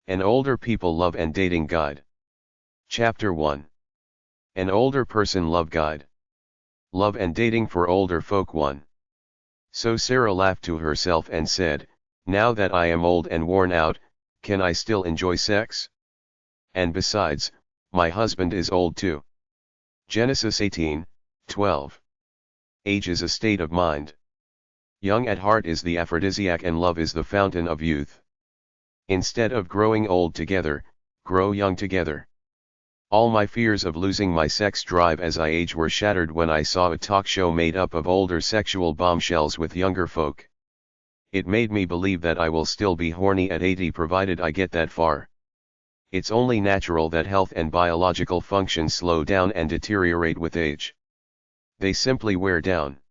An Older People Love and Dating Guide. Chapter 1. An Older Person Love Guide. Love and Dating for Older Folk 1. So Sarah laughed to herself and said, "Now that I am old and worn out, can I still enjoy sex? And besides, my husband is old too." Genesis 18:12. Age is a state of mind. Young at heart is the aphrodisiac and love is the fountain of youth. Instead of growing old together, grow young together. All my fears of losing my sex drive as I age were shattered when I saw a talk show made up of older sexual bombshells with younger folk. It made me believe that I will still be horny at 80 provided I get that far. It's only natural that health and biological functions slow down and deteriorate with age. They simply wear down.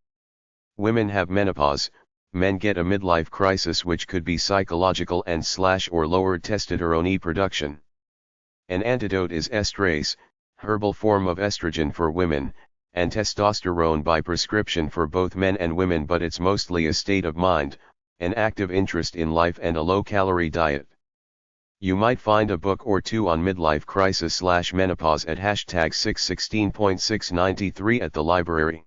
Women have menopause, men get a midlife crisis which could be psychological and or lowered testosterone production. An antidote is estrase, herbal form of estrogen for women, and testosterone by prescription for both men and women, but it's mostly a state of mind, an active interest in life and a low-calorie diet. You might find a book or two on midlife crisis / menopause at #616.693 at the library.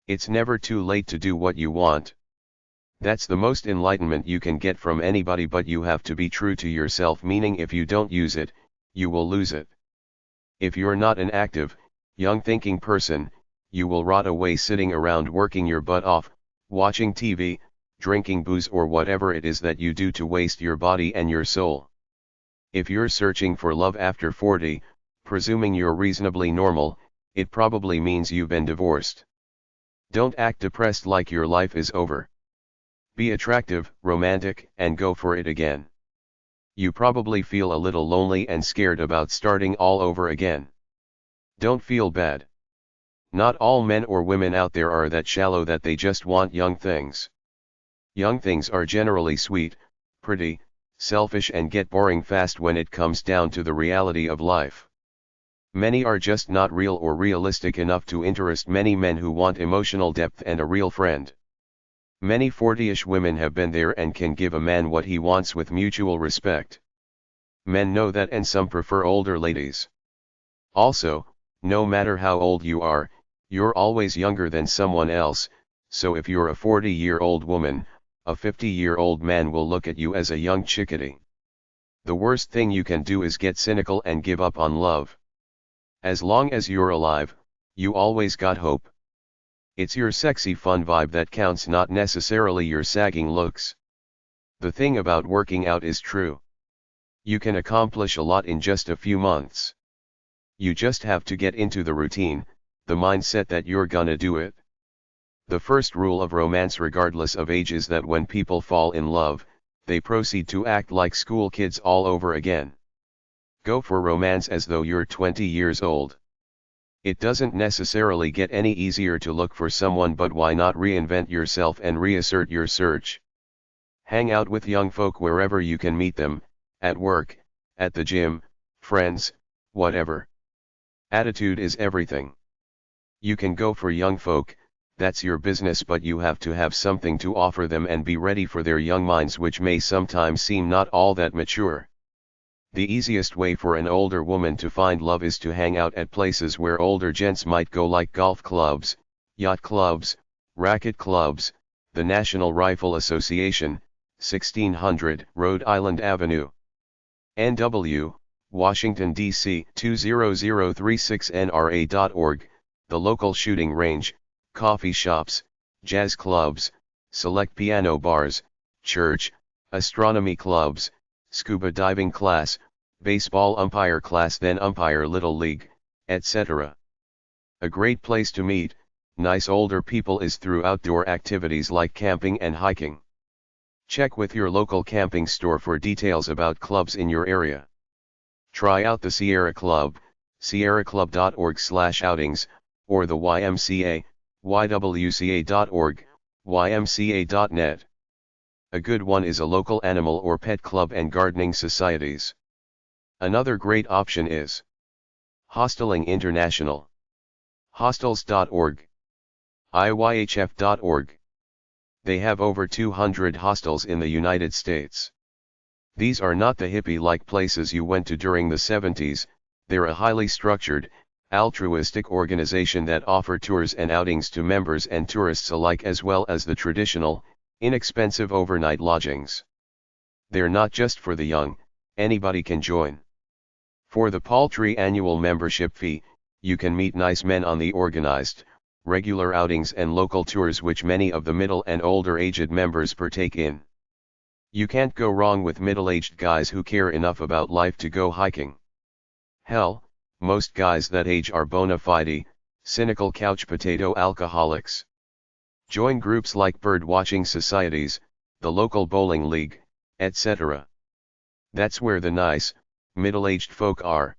It's never too late to do what you want. That's the most enlightenment you can get from anybody, but you have to be true to yourself, meaning if you don't use it, you will lose it. If you're not an active, young thinking person, you will rot away sitting around working your butt off, watching TV, drinking booze or whatever it is that you do to waste your body and your soul. If you're searching for love after 40, presuming you're reasonably normal, it probably means you've been divorced. Don't act depressed like your life is over. Be attractive, romantic, and go for it again. You probably feel a little lonely and scared about starting all over again. Don't feel bad. Not all men or women out there are that shallow that they just want young things. Young things are generally sweet, pretty, selfish and get boring fast when it comes down to the reality of life. Many are just not real or realistic enough to interest many men who want emotional depth and a real friend. Many 40-ish women have been there and can give a man what he wants with mutual respect. Men know that, and some prefer older ladies. Also, no matter how old you are, you're always younger than someone else, so if you're a 40-year-old woman, a 50-year-old man will look at you as a young chickadee. The worst thing you can do is get cynical and give up on love. As long as you're alive, you always got hope. It's your sexy fun vibe that counts, not necessarily your sagging looks. The thing about working out is true. You can accomplish a lot in just a few months. You just have to get into the routine, the mindset that you're gonna do it. The first rule of romance regardless of age is that when people fall in love, they proceed to act like school kids all over again. Go for romance as though you're 20 years old. It doesn't necessarily get any easier to look for someone, but why not reinvent yourself and reassert your search? Hang out with young folk wherever you can meet them, at work, at the gym, friends, whatever. Attitude is everything. You can go for young folk, that's your business, but you have to have something to offer them and be ready for their young minds, which may sometimes seem not all that mature. The easiest way for an older woman to find love is to hang out at places where older gents might go, like golf clubs, yacht clubs, racket clubs, the National Rifle Association, 1600 Rhode Island Avenue. NW, Washington, D.C. 20036nra.org, the local shooting range, coffee shops, jazz clubs, select piano bars, church, astronomy clubs, scuba diving class, baseball umpire class, then umpire little league, etc. A great place to meet nice older people is through outdoor activities like camping and hiking. Check with your local camping store for details about clubs in your area. Try out the Sierra Club, sierraclub.org/outings, or the YMCA, ywca.org, ymca.net. A good one is a local animal or pet club and gardening societies. Another great option is Hosteling International. Hostels.org. IYHF.org. They have over 200 hostels in the United States. These are not the hippie-like places you went to during the 70s, they're a highly structured, altruistic organization that offer tours and outings to members and tourists alike, as well as the traditional, inexpensive overnight lodgings. They're not just for the young, anybody can join. For the paltry annual membership fee, you can meet nice men on the organized, regular outings and local tours which many of the middle and older aged members partake in. You can't go wrong with middle-aged guys who care enough about life to go hiking. Hell, most guys that age are bona fide, cynical couch potato alcoholics. Join groups like bird-watching societies, the local bowling league, etc. That's where the nice, middle-aged folk are.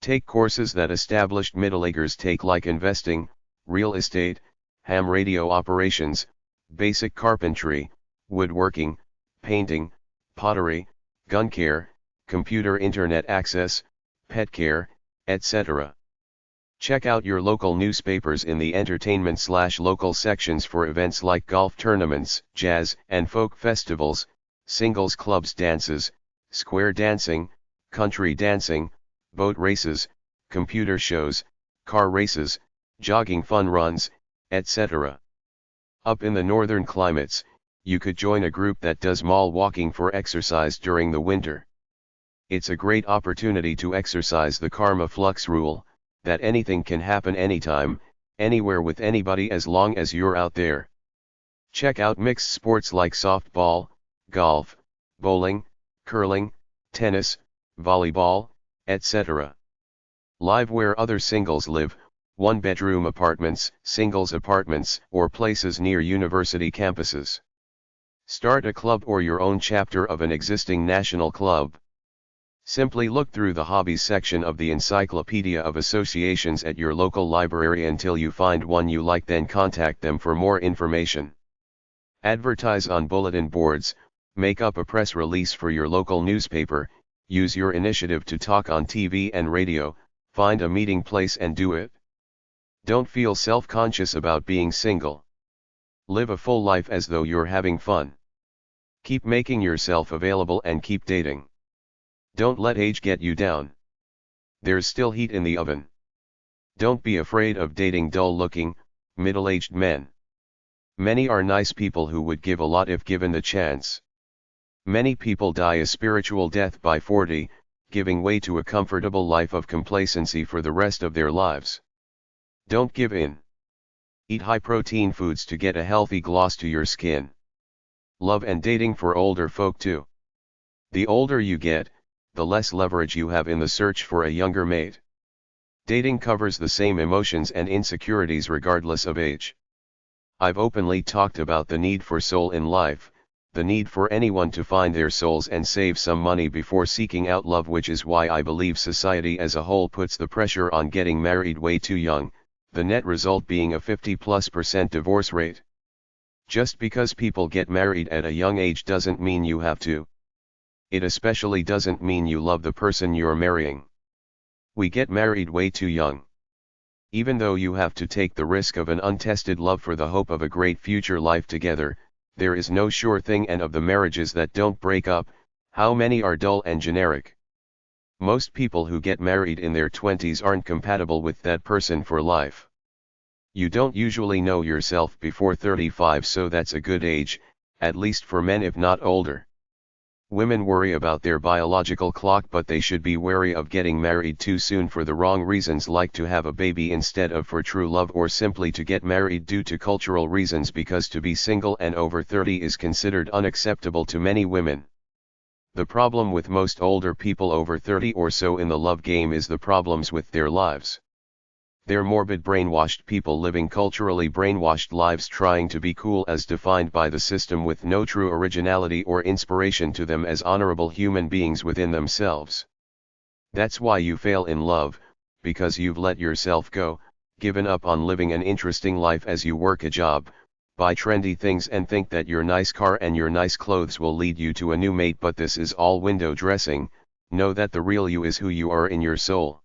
Take courses that established middle-agers take, like investing, real estate, ham radio operations, basic carpentry, woodworking, painting, pottery, gun care, computer internet access, pet care, etc. Check out your local newspapers in the entertainment/local sections for events like golf tournaments, jazz and folk festivals, singles clubs, dances, square dancing, country dancing, boat races, computer shows, car races, jogging fun runs, etc. Up in the northern climates, you could join a group that does mall walking for exercise during the winter. It's a great opportunity to exercise the karma flux rule, that anything can happen anytime, anywhere with anybody as long as you're out there. Check out mixed sports like softball, golf, bowling, curling, tennis, volleyball, etc. Live where other singles live, one-bedroom apartments, singles apartments, or places near university campuses. Start a club or your own chapter of an existing national club. Simply look through the hobbies section of the Encyclopedia of Associations at your local library until you find one you like, then contact them for more information. Advertise on bulletin boards, make up a press release for your local newspaper, use your initiative to talk on TV and radio, find a meeting place and do it. Don't feel self-conscious about being single. Live a full life as though you're having fun. Keep making yourself available and keep dating. Don't let age get you down. There's still heat in the oven. Don't be afraid of dating dull-looking, middle-aged men. Many are nice people who would give a lot if given the chance. Many people die a spiritual death by 40, giving way to a comfortable life of complacency for the rest of their lives. Don't give in. Eat high-protein foods to get a healthy gloss to your skin. Love and dating for older folk too. The older you get, the less leverage you have in the search for a younger mate. Dating covers the same emotions and insecurities regardless of age. I've openly talked about the need for soul in life, the need for anyone to find their souls and save some money before seeking out love, which is why I believe society as a whole puts the pressure on getting married way too young, the net result being a 50+% divorce rate. Just because people get married at a young age doesn't mean you have to. It especially doesn't mean you love the person you're marrying. We get married way too young. Even though you have to take the risk of an untested love for the hope of a great future life together, there is no sure thing, and of the marriages that don't break up, how many are dull and generic? Most people who get married in their 20s aren't compatible with that person for life. You don't usually know yourself before 35, so that's a good age, at least for men if not older. Women worry about their biological clock, but they should be wary of getting married too soon for the wrong reasons, like to have a baby instead of for true love, or simply to get married due to cultural reasons because to be single and over 30 is considered unacceptable to many women. The problem with most older people over 30 or so in the love game is the problems with their lives. They're morbid, brainwashed people living culturally brainwashed lives, trying to be cool as defined by the system, with no true originality or inspiration to them as honorable human beings within themselves. That's why you fail in love, because you've let yourself go, given up on living an interesting life as you work a job, buy trendy things and think that your nice car and your nice clothes will lead you to a new mate, but this is all window dressing. Know that the real you is who you are in your soul.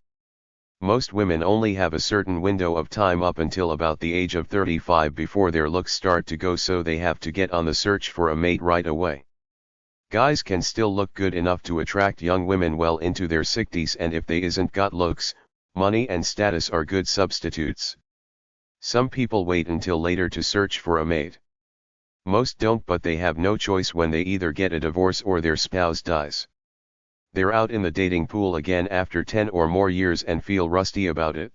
Most women only have a certain window of time up until about the age of 35 before their looks start to go, so they have to get on the search for a mate right away. Guys can still look good enough to attract young women well into their 60s, and if they isn't got looks, money and status are good substitutes. Some people wait until later to search for a mate. Most don't, but they have no choice when they either get a divorce or their spouse dies. They're out in the dating pool again after 10 or more years and feel rusty about it.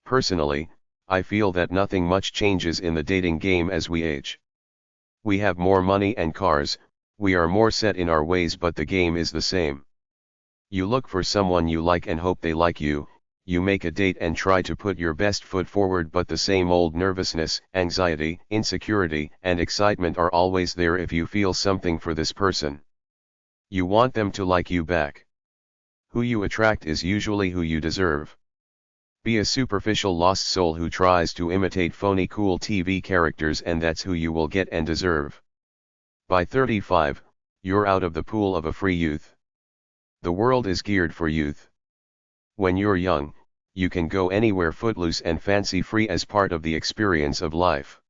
Personally, I feel that nothing much changes in the dating game as we age. We have more money and cars, we are more set in our ways, but the game is the same. You look for someone you like and hope they like you, you make a date and try to put your best foot forward, but the same old nervousness, anxiety, insecurity, and excitement are always there if you feel something for this person. You want them to like you back. Who you attract is usually who you deserve. Be a superficial lost soul who tries to imitate phony cool TV characters, and that's who you will get and deserve. By 35, you're out of the pool of a free youth. The world is geared for youth. When you're young, you can go anywhere footloose and fancy-free as part of the experience of life.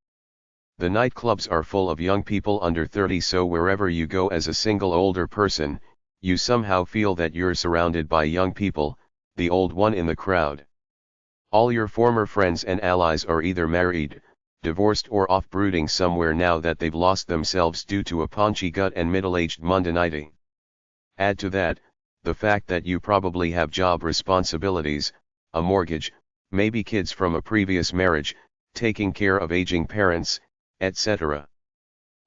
The nightclubs are full of young people under 30, so wherever you go as a single older person, you somehow feel that you're surrounded by young people, the old one in the crowd. All your former friends and allies are either married, divorced, or off brooding somewhere now that they've lost themselves due to a paunchy gut and middle-aged mundanity. Add to that, the fact that you probably have job responsibilities, a mortgage, maybe kids from a previous marriage, taking care of aging parents, etc.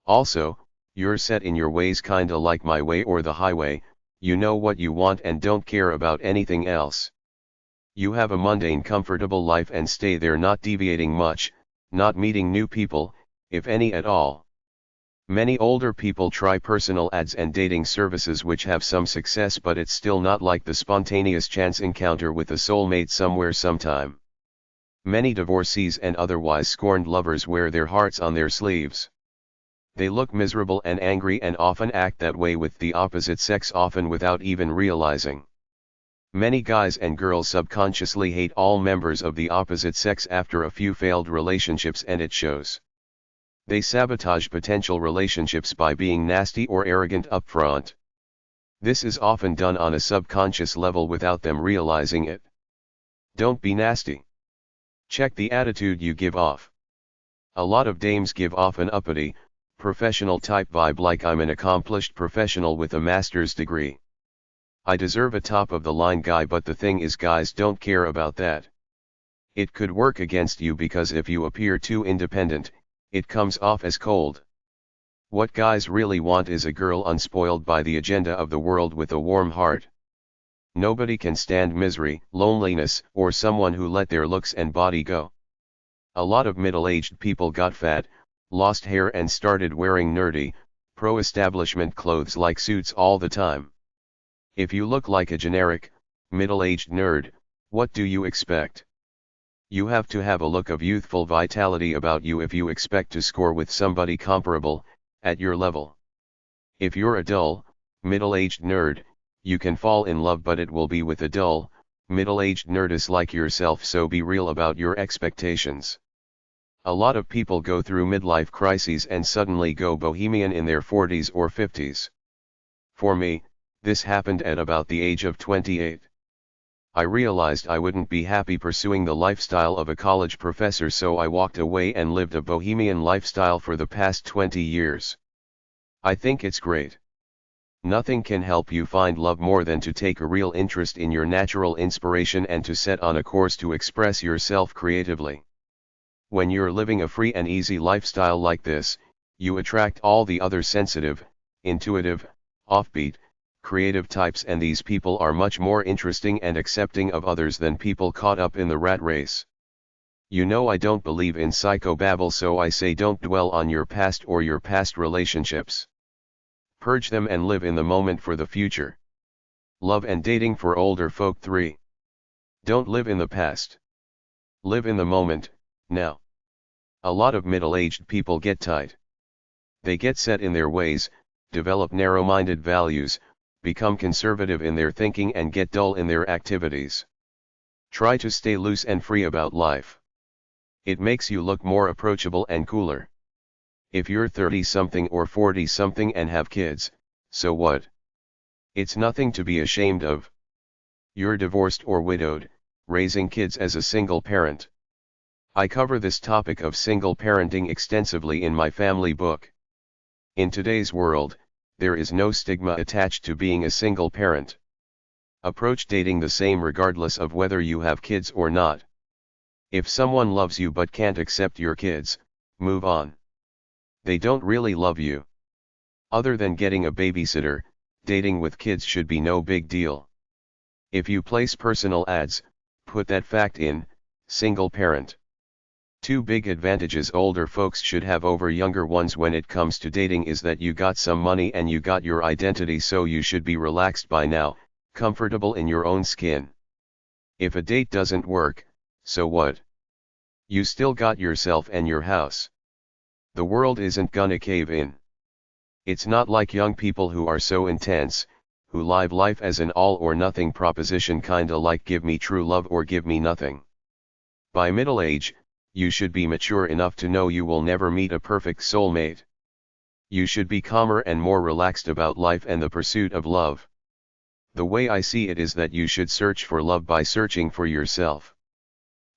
Also, you're set in your ways, kinda like my way or the highway, you know what you want and don't care about anything else. You have a mundane, comfortable life and stay there, not deviating much, not meeting new people, if any at all. Many older people try personal ads and dating services which have some success, but it's still not like the spontaneous chance encounter with a soulmate somewhere sometime. Many divorcees and otherwise scorned lovers wear their hearts on their sleeves. They look miserable and angry and often act that way with the opposite sex, often without even realizing. Many guys and girls subconsciously hate all members of the opposite sex after a few failed relationships, and it shows. They sabotage potential relationships by being nasty or arrogant upfront. This is often done on a subconscious level without them realizing it. Don't be nasty. Check the attitude you give off. A lot of dames give off an uppity, professional type vibe, like I'm an accomplished professional with a master's degree. I deserve a top-of-the-line guy, but the thing is, guys don't care about that. It could work against you because if you appear too independent, it comes off as cold. What guys really want is a girl unspoiled by the agenda of the world with a warm heart. Nobody can stand misery, loneliness, or someone who let their looks and body go. A lot of middle-aged people got fat, lost hair, and started wearing nerdy, pro-establishment clothes like suits all the time. If you look like a generic, middle-aged nerd, what do you expect? You have to have a look of youthful vitality about you if you expect to score with somebody comparable, at your level. If you're a dull, middle-aged nerd, you can fall in love, but it will be with a dull, middle-aged nerdess like yourself, so be real about your expectations. A lot of people go through midlife crises and suddenly go bohemian in their 40s or 50s. For me, this happened at about the age of 28. I realized I wouldn't be happy pursuing the lifestyle of a college professor, so I walked away and lived a bohemian lifestyle for the past 20 years. I think it's great. Nothing can help you find love more than to take a real interest in your natural inspiration and to set on a course to express yourself creatively. When you're living a free and easy lifestyle like this, you attract all the other sensitive, intuitive, offbeat, creative types, and these people are much more interesting and accepting of others than people caught up in the rat race. You know I don't believe in psychobabble, so I say don't dwell on your past or your past relationships. Purge them and live in the moment for the future. Love and dating for older folk 3. Don't live in the past. Live in the moment, now. A lot of middle-aged people get tight. They get set in their ways, develop narrow-minded values, become conservative in their thinking, and get dull in their activities. Try to stay loose and free about life. It makes you look more approachable and cooler. If you're 30-something or 40-something and have kids, So what? It's nothing to be ashamed of. You're divorced or widowed, raising kids as a single parent. I cover this topic of single parenting extensively in my family book. In today's world, there is no stigma attached to being a single parent. Approach dating the same regardless of whether you have kids or not. If someone loves you but can't accept your kids, move on. They don't really love you. Other than getting a babysitter, dating with kids should be no big deal. If you place personal ads, put that fact in, single parent. Two big advantages older folks should have over younger ones when it comes to dating is that you got some money and you got your identity, so you should be relaxed by now, comfortable in your own skin. If a date doesn't work, so what? You still got yourself and your house. The world isn't gonna cave in. It's not like young people who are so intense, who live life as an all or nothing proposition, kinda like give me true love or give me nothing. By middle age, you should be mature enough to know you will never meet a perfect soulmate. You should be calmer and more relaxed about life and the pursuit of love. The way I see it is that you should search for love by searching for yourself.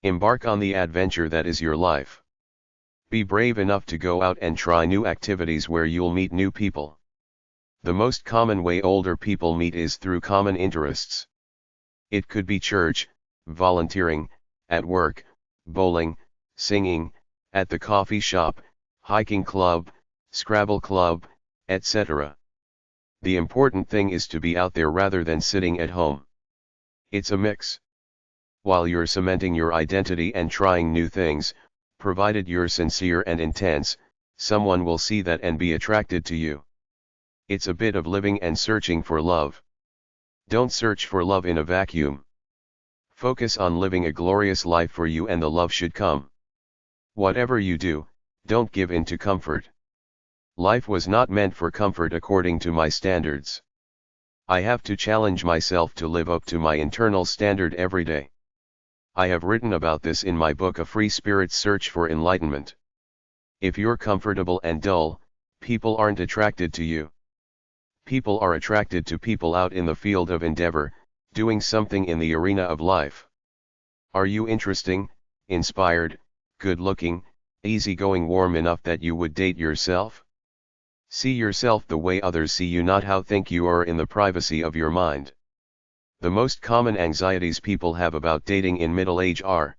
Embark on the adventure that is your life. Be brave enough to go out and try new activities where you'll meet new people. The most common way older people meet is through common interests. It could be church, volunteering, at work, bowling, singing, at the coffee shop, hiking club, Scrabble club, etc. The important thing is to be out there rather than sitting at home. It's a mix. While you're cementing your identity and trying new things, provided you're sincere and intense, someone will see that and be attracted to you. It's a bit of living and searching for love. Don't search for love in a vacuum. Focus on living a glorious life for you and the love should come. Whatever you do, don't give in to comfort. Life was not meant for comfort according to my standards. I have to challenge myself to live up to my internal standard every day. I have written about this in my book A Free Spirit's Search for Enlightenment. If you're comfortable and dull, people aren't attracted to you. People are attracted to people out in the field of endeavor, doing something in the arena of life. Are you interesting, inspired, good-looking, easygoing, warm enough that you would date yourself? See yourself the way others see you, not how think you are in the privacy of your mind. The most common anxieties people have about dating in middle age are: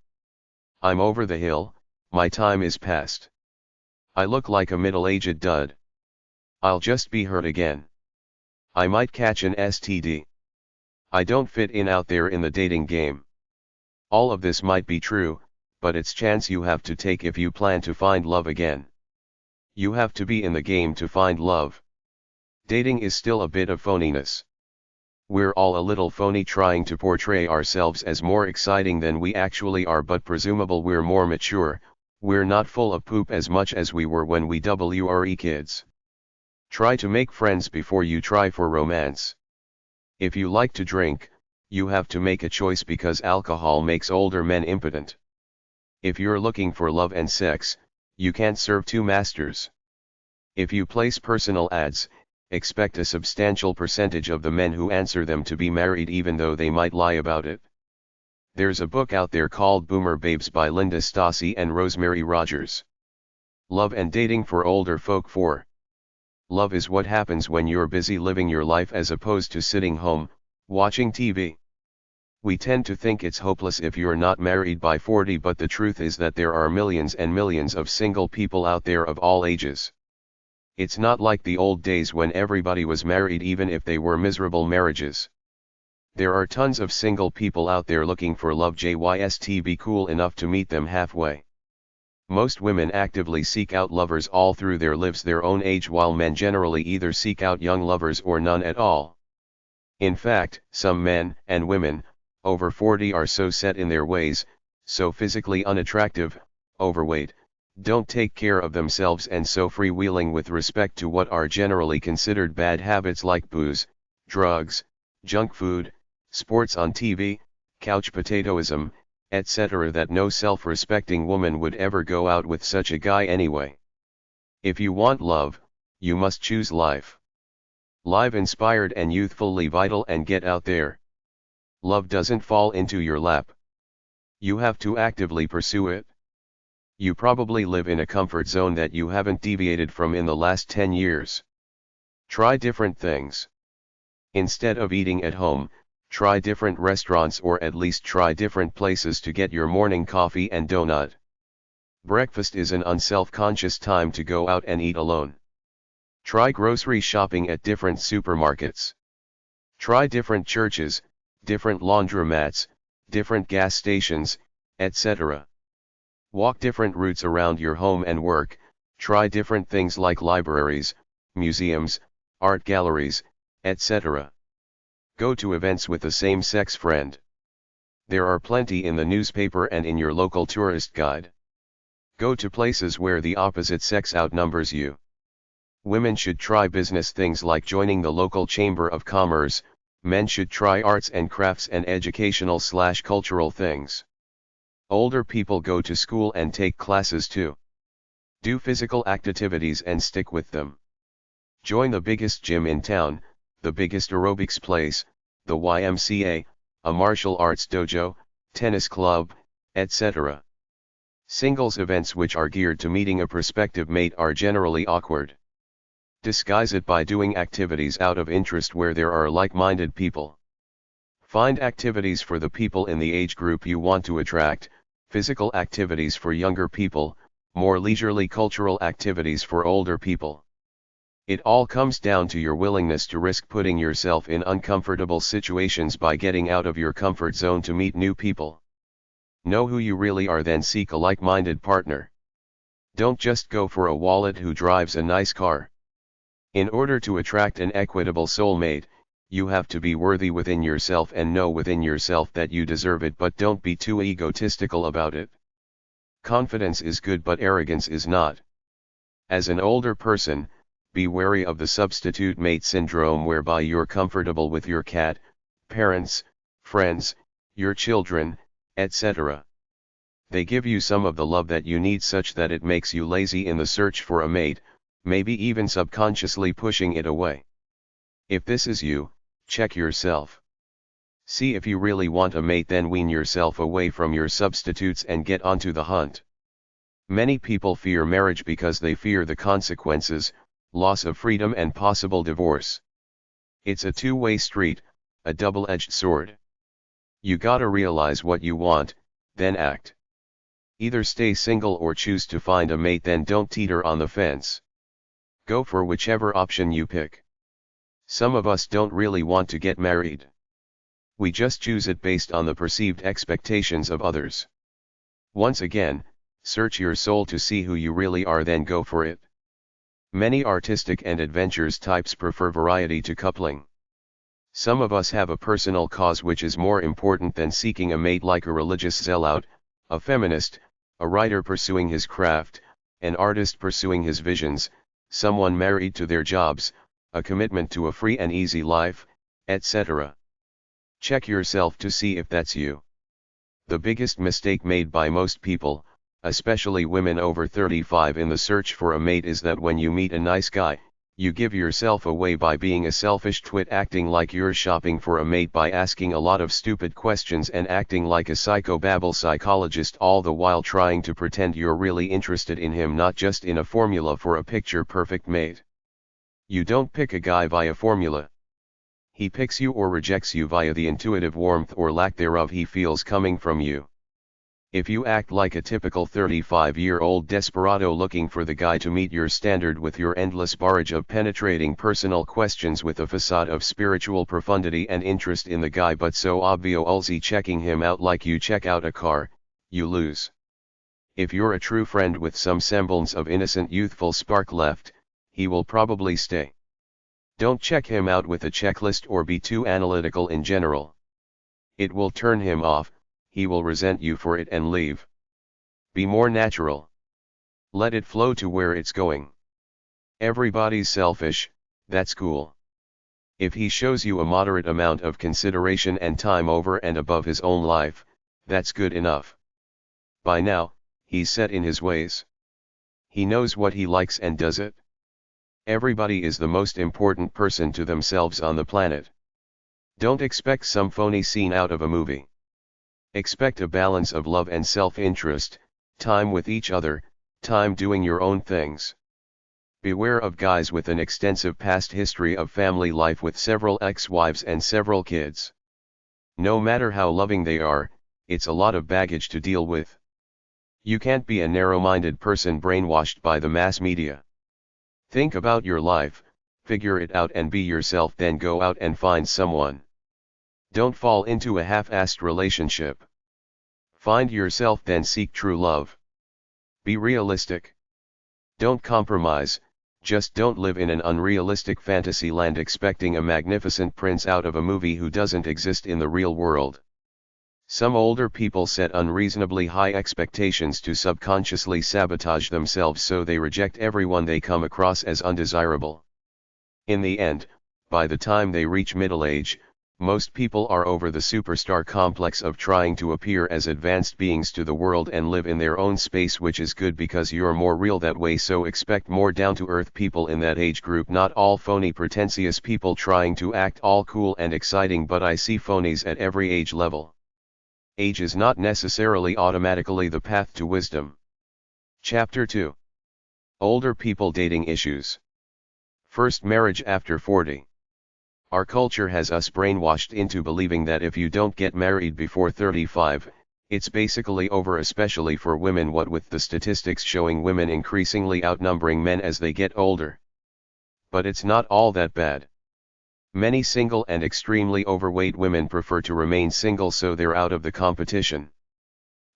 I'm over the hill, my time is past. I look like a middle-aged dud. I'll just be hurt again. I might catch an STD. I don't fit in out there in the dating game. All of this might be true, but it's chance you have to take if you plan to find love again. You have to be in the game to find love. Dating is still a bit of phoniness. We're all a little phony trying to portray ourselves as more exciting than we actually are, but presumable we're more mature, we're not full of poop as much as we were when we were kids. Try to make friends before you try for romance. If you like to drink, you have to make a choice because alcohol makes older men impotent. If you're looking for love and sex, you can't serve two masters. If you place personal ads, expect a substantial percentage of the men who answer them to be married even though they might lie about it. There's a book out there called Boomer Babes by Linda Stassi and Rosemary Rogers. Love and Dating for Older Folk 4. Love is what happens when you're busy living your life as opposed to sitting home, watching TV. We tend to think it's hopeless if you're not married by 40, but the truth is that there are millions and millions of single people out there of all ages. It's not like the old days when everybody was married even if they were miserable marriages. There are tons of single people out there looking for love, just be cool enough to meet them halfway. Most women actively seek out lovers all through their lives their own age, while men generally either seek out young lovers or none at all. In fact, some men and women over 40 are so set in their ways, so physically unattractive, overweight, don't take care of themselves, and so freewheeling with respect to what are generally considered bad habits like booze, drugs, junk food, sports on TV, couch potatoism, etc., that no self-respecting woman would ever go out with such a guy anyway. If you want love, you must choose life. Live inspired and youthfully vital and get out there. Love doesn't fall into your lap. You have to actively pursue it. You probably live in a comfort zone that you haven't deviated from in the last 10 years. Try different things. Instead of eating at home, try different restaurants or at least try different places to get your morning coffee and donut. Breakfast is an unself-conscious time to go out and eat alone. Try grocery shopping at different supermarkets. Try different churches, different laundromats, different gas stations, etc. Walk different routes around your home and work, try different things like libraries, museums, art galleries, etc. Go to events with a same-sex friend. There are plenty in the newspaper and in your local tourist guide. Go to places where the opposite sex outnumbers you. Women should try business things like joining the local chamber of commerce. Men should try arts and crafts and educational/cultural things. Older people go to school and take classes too. Do physical activities and stick with them. Join the biggest gym in town, the biggest aerobics place, the YMCA, a martial arts dojo, tennis club, etc. Singles events which are geared to meeting a prospective mate are generally awkward. Disguise it by doing activities out of interest where there are like-minded people. Find activities for the people in the age group you want to attract, physical activities for younger people, more leisurely cultural activities for older people. It all comes down to your willingness to risk putting yourself in uncomfortable situations by getting out of your comfort zone to meet new people. Know who you really are, then seek a like-minded partner. Don't just go for a wallet who drives a nice car. In order to attract an equitable soulmate, you have to be worthy within yourself and know within yourself that you deserve it, but don't be too egotistical about it. Confidence is good but arrogance is not. As an older person, be wary of the substitute mate syndrome, whereby you're comfortable with your cat, parents, friends, your children, etc. They give you some of the love that you need such that it makes you lazy in the search for a mate, maybe even subconsciously pushing it away. If this is you, check yourself. See if you really want a mate, then wean yourself away from your substitutes and get onto the hunt. Many people fear marriage because they fear the consequences, loss of freedom and possible divorce. It's a two-way street, a double-edged sword. You gotta realize what you want, then act. Either stay single or choose to find a mate, then don't teeter on the fence. Go for whichever option you pick. Some of us don't really want to get married. We just choose it based on the perceived expectations of others. Once again, search your soul to see who you really are, then go for it. Many artistic and adventurous types prefer variety to coupling. Some of us have a personal cause which is more important than seeking a mate, like a religious zealot, a feminist, a writer pursuing his craft, an artist pursuing his visions, someone married to their jobs, a commitment to a free and easy life, etc. Check yourself to see if that's you. The biggest mistake made by most people, especially women over 35 in the search for a mate, is that when you meet a nice guy, you give yourself away by being a selfish twit, acting like you're shopping for a mate by asking a lot of stupid questions and acting like a psychobabble psychologist, all the while trying to pretend you're really interested in him, not just in a formula for a picture-perfect mate. You don't pick a guy via formula. He picks you or rejects you via the intuitive warmth or lack thereof he feels coming from you. If you act like a typical 35-year-old desperado looking for the guy to meet your standard with your endless barrage of penetrating personal questions with a facade of spiritual profundity and interest in the guy, but so obviously checking him out like you check out a car, you lose. If you're a true friend with some semblance of innocent youthful spark left, he will probably stay. Don't check him out with a checklist or be too analytical in general. It will turn him off. He will resent you for it and leave. Be more natural. Let it flow to where it's going. Everybody's selfish, that's cool. If he shows you a moderate amount of consideration and time over and above his own life, that's good enough. By now, he's set in his ways. He knows what he likes and does it. Everybody is the most important person to themselves on the planet. Don't expect some phony scene out of a movie. Expect a balance of love and self-interest, time with each other, time doing your own things. Beware of guys with an extensive past history of family life with several ex-wives and several kids. No matter how loving they are, it's a lot of baggage to deal with. You can't be a narrow-minded person brainwashed by the mass media. Think about your life, figure it out and be yourself, then go out and find someone. Don't fall into a half-assed relationship. Find yourself, then seek true love. Be realistic. Don't compromise, just don't live in an unrealistic fantasy land expecting a magnificent prince out of a movie who doesn't exist in the real world. Some older people set unreasonably high expectations to subconsciously sabotage themselves, so they reject everyone they come across as undesirable. In the end, by the time they reach middle age, most people are over the superstar complex of trying to appear as advanced beings to the world and live in their own space, which is good because you're more real that way. So expect more down-to-earth people in that age group, not all phony pretentious people trying to act all cool and exciting, but I see phonies at every age level. Age is not necessarily automatically the path to wisdom. Chapter 2. Older people dating issues. First marriage after 40. Our culture has us brainwashed into believing that if you don't get married before 35, it's basically over, especially for women, what with the statistics showing women increasingly outnumbering men as they get older. But it's not all that bad. Many single and extremely overweight women prefer to remain single, so they're out of the competition.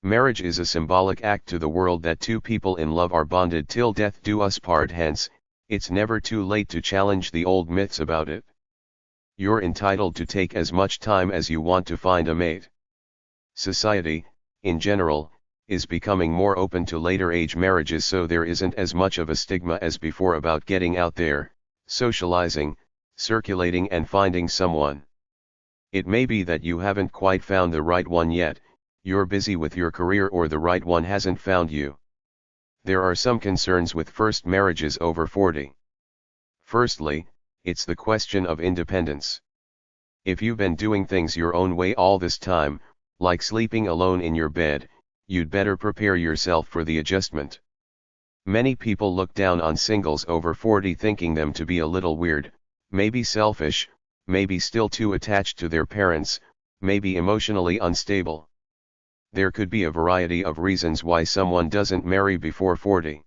Marriage is a symbolic act to the world that two people in love are bonded till death do us part, hence, it's never too late to challenge the old myths about it. You're entitled to take as much time as you want to find a mate. Society, in general, is becoming more open to later age marriages, so there isn't as much of a stigma as before about getting out there, socializing, circulating and finding someone. It may be that you haven't quite found the right one yet, you're busy with your career, or the right one hasn't found you. There are some concerns with first marriages over 40. Firstly, it's the question of independence. If you've been doing things your own way all this time, like sleeping alone in your bed, you'd better prepare yourself for the adjustment. Many people look down on singles over 40, thinking them to be a little weird, maybe selfish, maybe still too attached to their parents, maybe emotionally unstable. There could be a variety of reasons why someone doesn't marry before 40.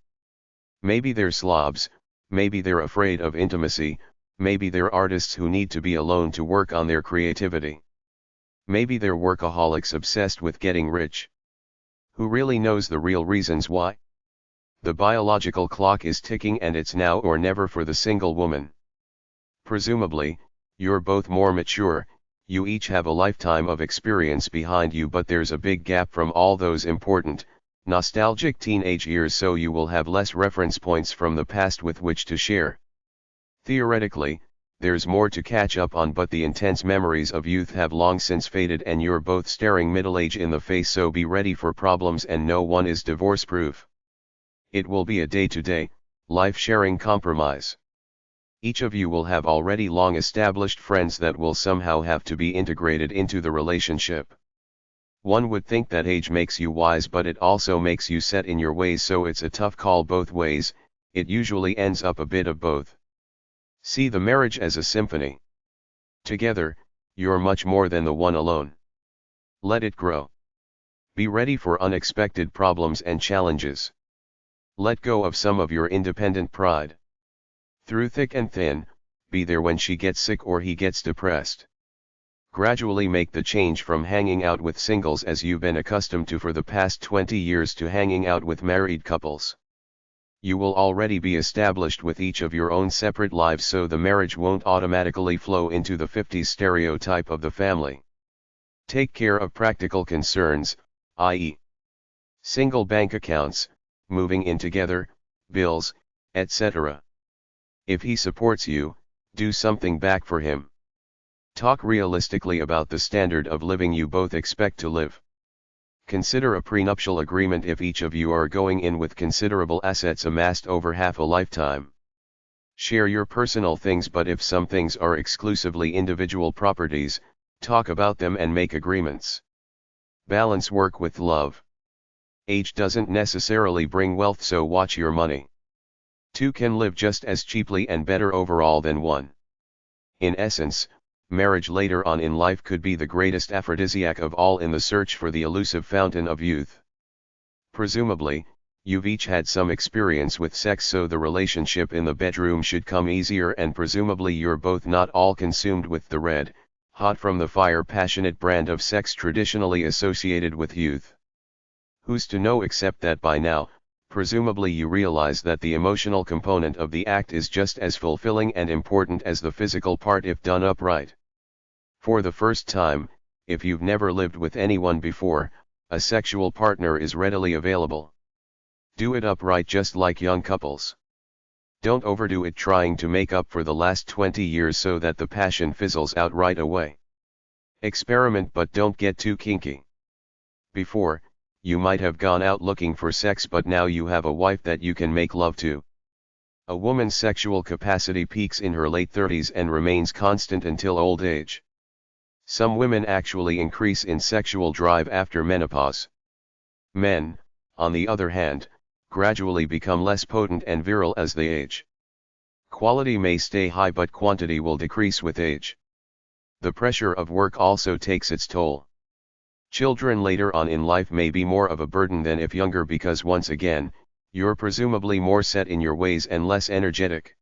Maybe they're slobs, maybe they're afraid of intimacy, maybe they're artists who need to be alone to work on their creativity. Maybe they're workaholics obsessed with getting rich. Who really knows the real reasons why? The biological clock is ticking, and it's now or never for the single woman. Presumably, you're both more mature, you each have a lifetime of experience behind you, but there's a big gap from all those important, nostalgic teenage years, so you will have less reference points from the past with which to share. Theoretically, there's more to catch up on, but the intense memories of youth have long since faded, and you're both staring middle age in the face, so be ready for problems, and no one is divorce-proof. It will be a day-to-day, life-sharing compromise. Each of you will have already long-established friends that will somehow have to be integrated into the relationship. One would think that age makes you wise, but it also makes you set in your ways, so it's a tough call both ways. It usually ends up a bit of both. See the marriage as a symphony. Together, you're much more than the one alone. Let it grow. Be ready for unexpected problems and challenges. Let go of some of your independent pride. Through thick and thin, be there when she gets sick or he gets depressed. Gradually make the change from hanging out with singles as you've been accustomed to for the past 20 years to hanging out with married couples. You will already be established with each of your own separate lives, so the marriage won't automatically flow into the 50s stereotype of the family. Take care of practical concerns, i.e., single bank accounts, moving in together, bills, etc. If he supports you, do something back for him. Talk realistically about the standard of living you both expect to live. Consider a prenuptial agreement if each of you are going in with considerable assets amassed over half a lifetime. Share your personal things, but if some things are exclusively individual properties, talk about them and make agreements. Balance work with love. Age doesn't necessarily bring wealth, so watch your money. Two can live just as cheaply and better overall than one. In essence, marriage later on in life could be the greatest aphrodisiac of all in the search for the elusive fountain of youth. Presumably, you've each had some experience with sex, so the relationship in the bedroom should come easier, and presumably you're both not all consumed with the red, hot from the fire passionate brand of sex traditionally associated with youth. Who's to know, except that by now, presumably you realize that the emotional component of the act is just as fulfilling and important as the physical part if done upright. For the first time, if you've never lived with anyone before, a sexual partner is readily available. Do it upright, just like young couples. Don't overdo it trying to make up for the last 20 years so that the passion fizzles out right away. Experiment, but don't get too kinky. Before, you might have gone out looking for sex, but now you have a wife that you can make love to. A woman's sexual capacity peaks in her late 30s and remains constant until old age. Some women actually increase in sexual drive after menopause. Men, on the other hand, gradually become less potent and virile as they age. Quality may stay high, but quantity will decrease with age. The pressure of work also takes its toll. Children later on in life may be more of a burden than if younger, because once again, you're presumably more set in your ways and less energetic.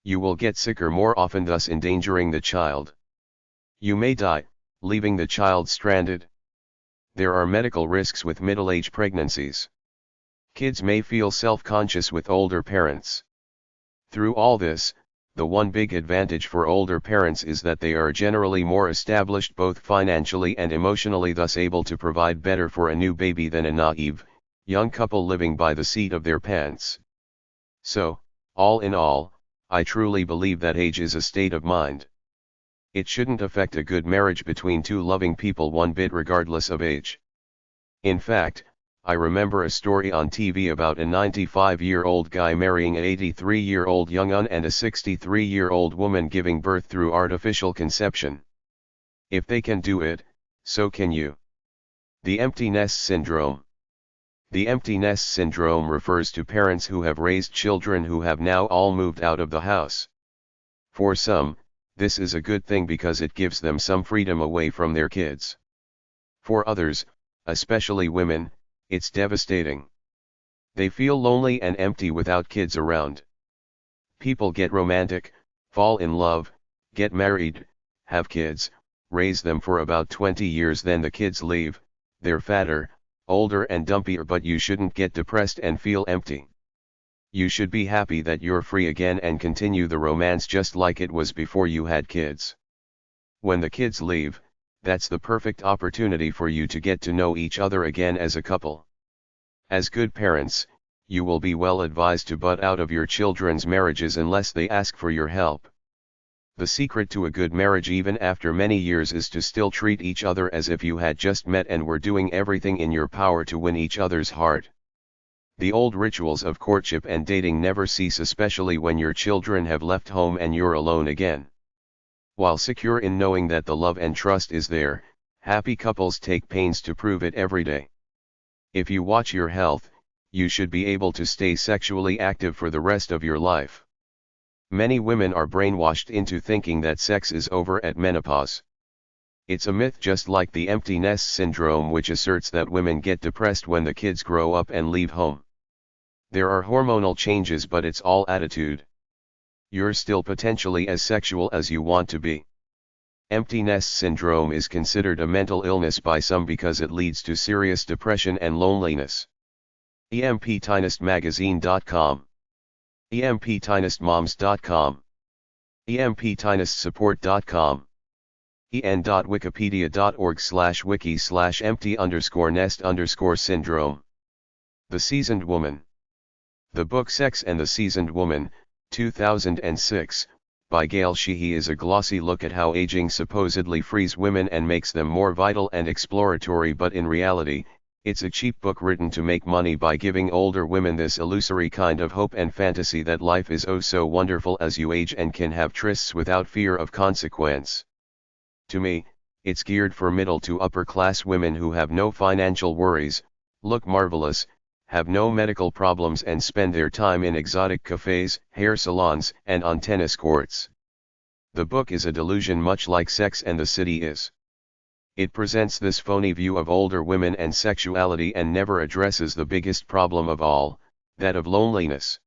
You will get sicker more often, thus endangering the child. You may die, leaving the child stranded. There are medical risks with middle-age pregnancies. Kids may feel self-conscious with older parents. Through all this, the one big advantage for older parents is that they are generally more established both financially and emotionally, thus able to provide better for a new baby than a naive, young couple living by the seat of their pants. So, all in all, I truly believe that age is a state of mind. It shouldn't affect a good marriage between two loving people one bit, regardless of age. In fact, I remember a story on TV about a 95-year-old guy marrying an 83-year-old young un and a 63-year-old woman giving birth through artificial conception. If they can do it, so can you. The empty nest syndrome. The empty nest syndrome refers to parents who have raised children who have now all moved out of the house. For some, this is a good thing because it gives them some freedom away from their kids. For others, especially women, it's devastating. They feel lonely and empty without kids around. People get romantic, fall in love, get married, have kids, raise them for about 20 years, then the kids leave, they're fatter, older and dumpier, but you shouldn't get depressed and feel empty. You should be happy that you're free again and continue the romance just like it was before you had kids. When the kids leave, that's the perfect opportunity for you to get to know each other again as a couple. As good parents, you will be well advised to butt out of your children's marriages unless they ask for your help. The secret to a good marriage even after many years is to still treat each other as if you had just met and were doing everything in your power to win each other's heart. The old rituals of courtship and dating never cease, especially when your children have left home and you're alone again. While secure in knowing that the love and trust is there, happy couples take pains to prove it every day. If you watch your health, you should be able to stay sexually active for the rest of your life. Many women are brainwashed into thinking that sex is over at menopause. It's a myth, just like the empty nest syndrome, which asserts that women get depressed when the kids grow up and leave home. There are hormonal changes, but it's all attitude. You're still potentially as sexual as you want to be. Empty nest syndrome is considered a mental illness by some because it leads to serious depression and loneliness. emptinestmagazine.com, emptinestmoms.com, emptinestsupport.com, en.wikipedia.org/wiki/empty_nest_syndrome. The Seasoned Woman. The book Sex and the Seasoned Woman, 2006, by Gail Sheehy, is a glossy look at how aging supposedly frees women and makes them more vital and exploratory, but in reality, It's a cheap book written to make money by giving older women this illusory kind of hope and fantasy that life is oh so wonderful as you age and can have trysts without fear of consequence. To me, it's geared for middle to upper class women who have no financial worries, look marvelous, have no medical problems and spend their time in exotic cafes, hair salons, and on tennis courts. The book is a delusion much like Sex and the City is. It presents this phony view of older women and sexuality and never addresses the biggest problem of all, that of loneliness.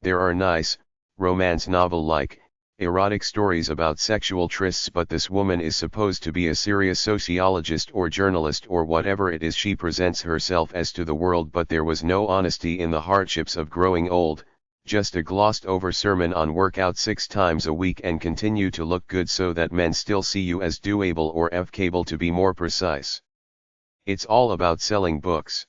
There are nice, romance novel-like, erotic stories about sexual trysts, but this woman is supposed to be a serious sociologist or journalist or whatever it is she presents herself as to the world, but there was no honesty in the hardships of growing old, just a glossed over sermon on work out 6 times a week and continue to look good so that men still see you as doable or F-cable to be more precise. It's all about selling books.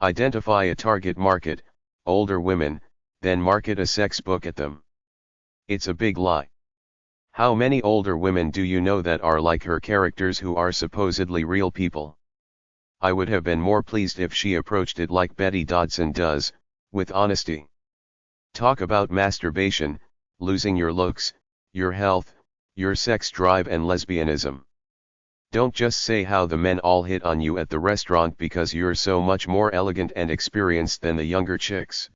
Identify a target market, older women, then market a sex book at them. It's a big lie. How many older women do you know that are like her characters who are supposedly real people? I would have been more pleased if she approached it like Betty Dodson does, with honesty. Talk about masturbation, losing your looks, your health, your sex drive and lesbianism. Don't just say how the men all hit on you at the restaurant because you're so much more elegant and experienced than the younger chicks.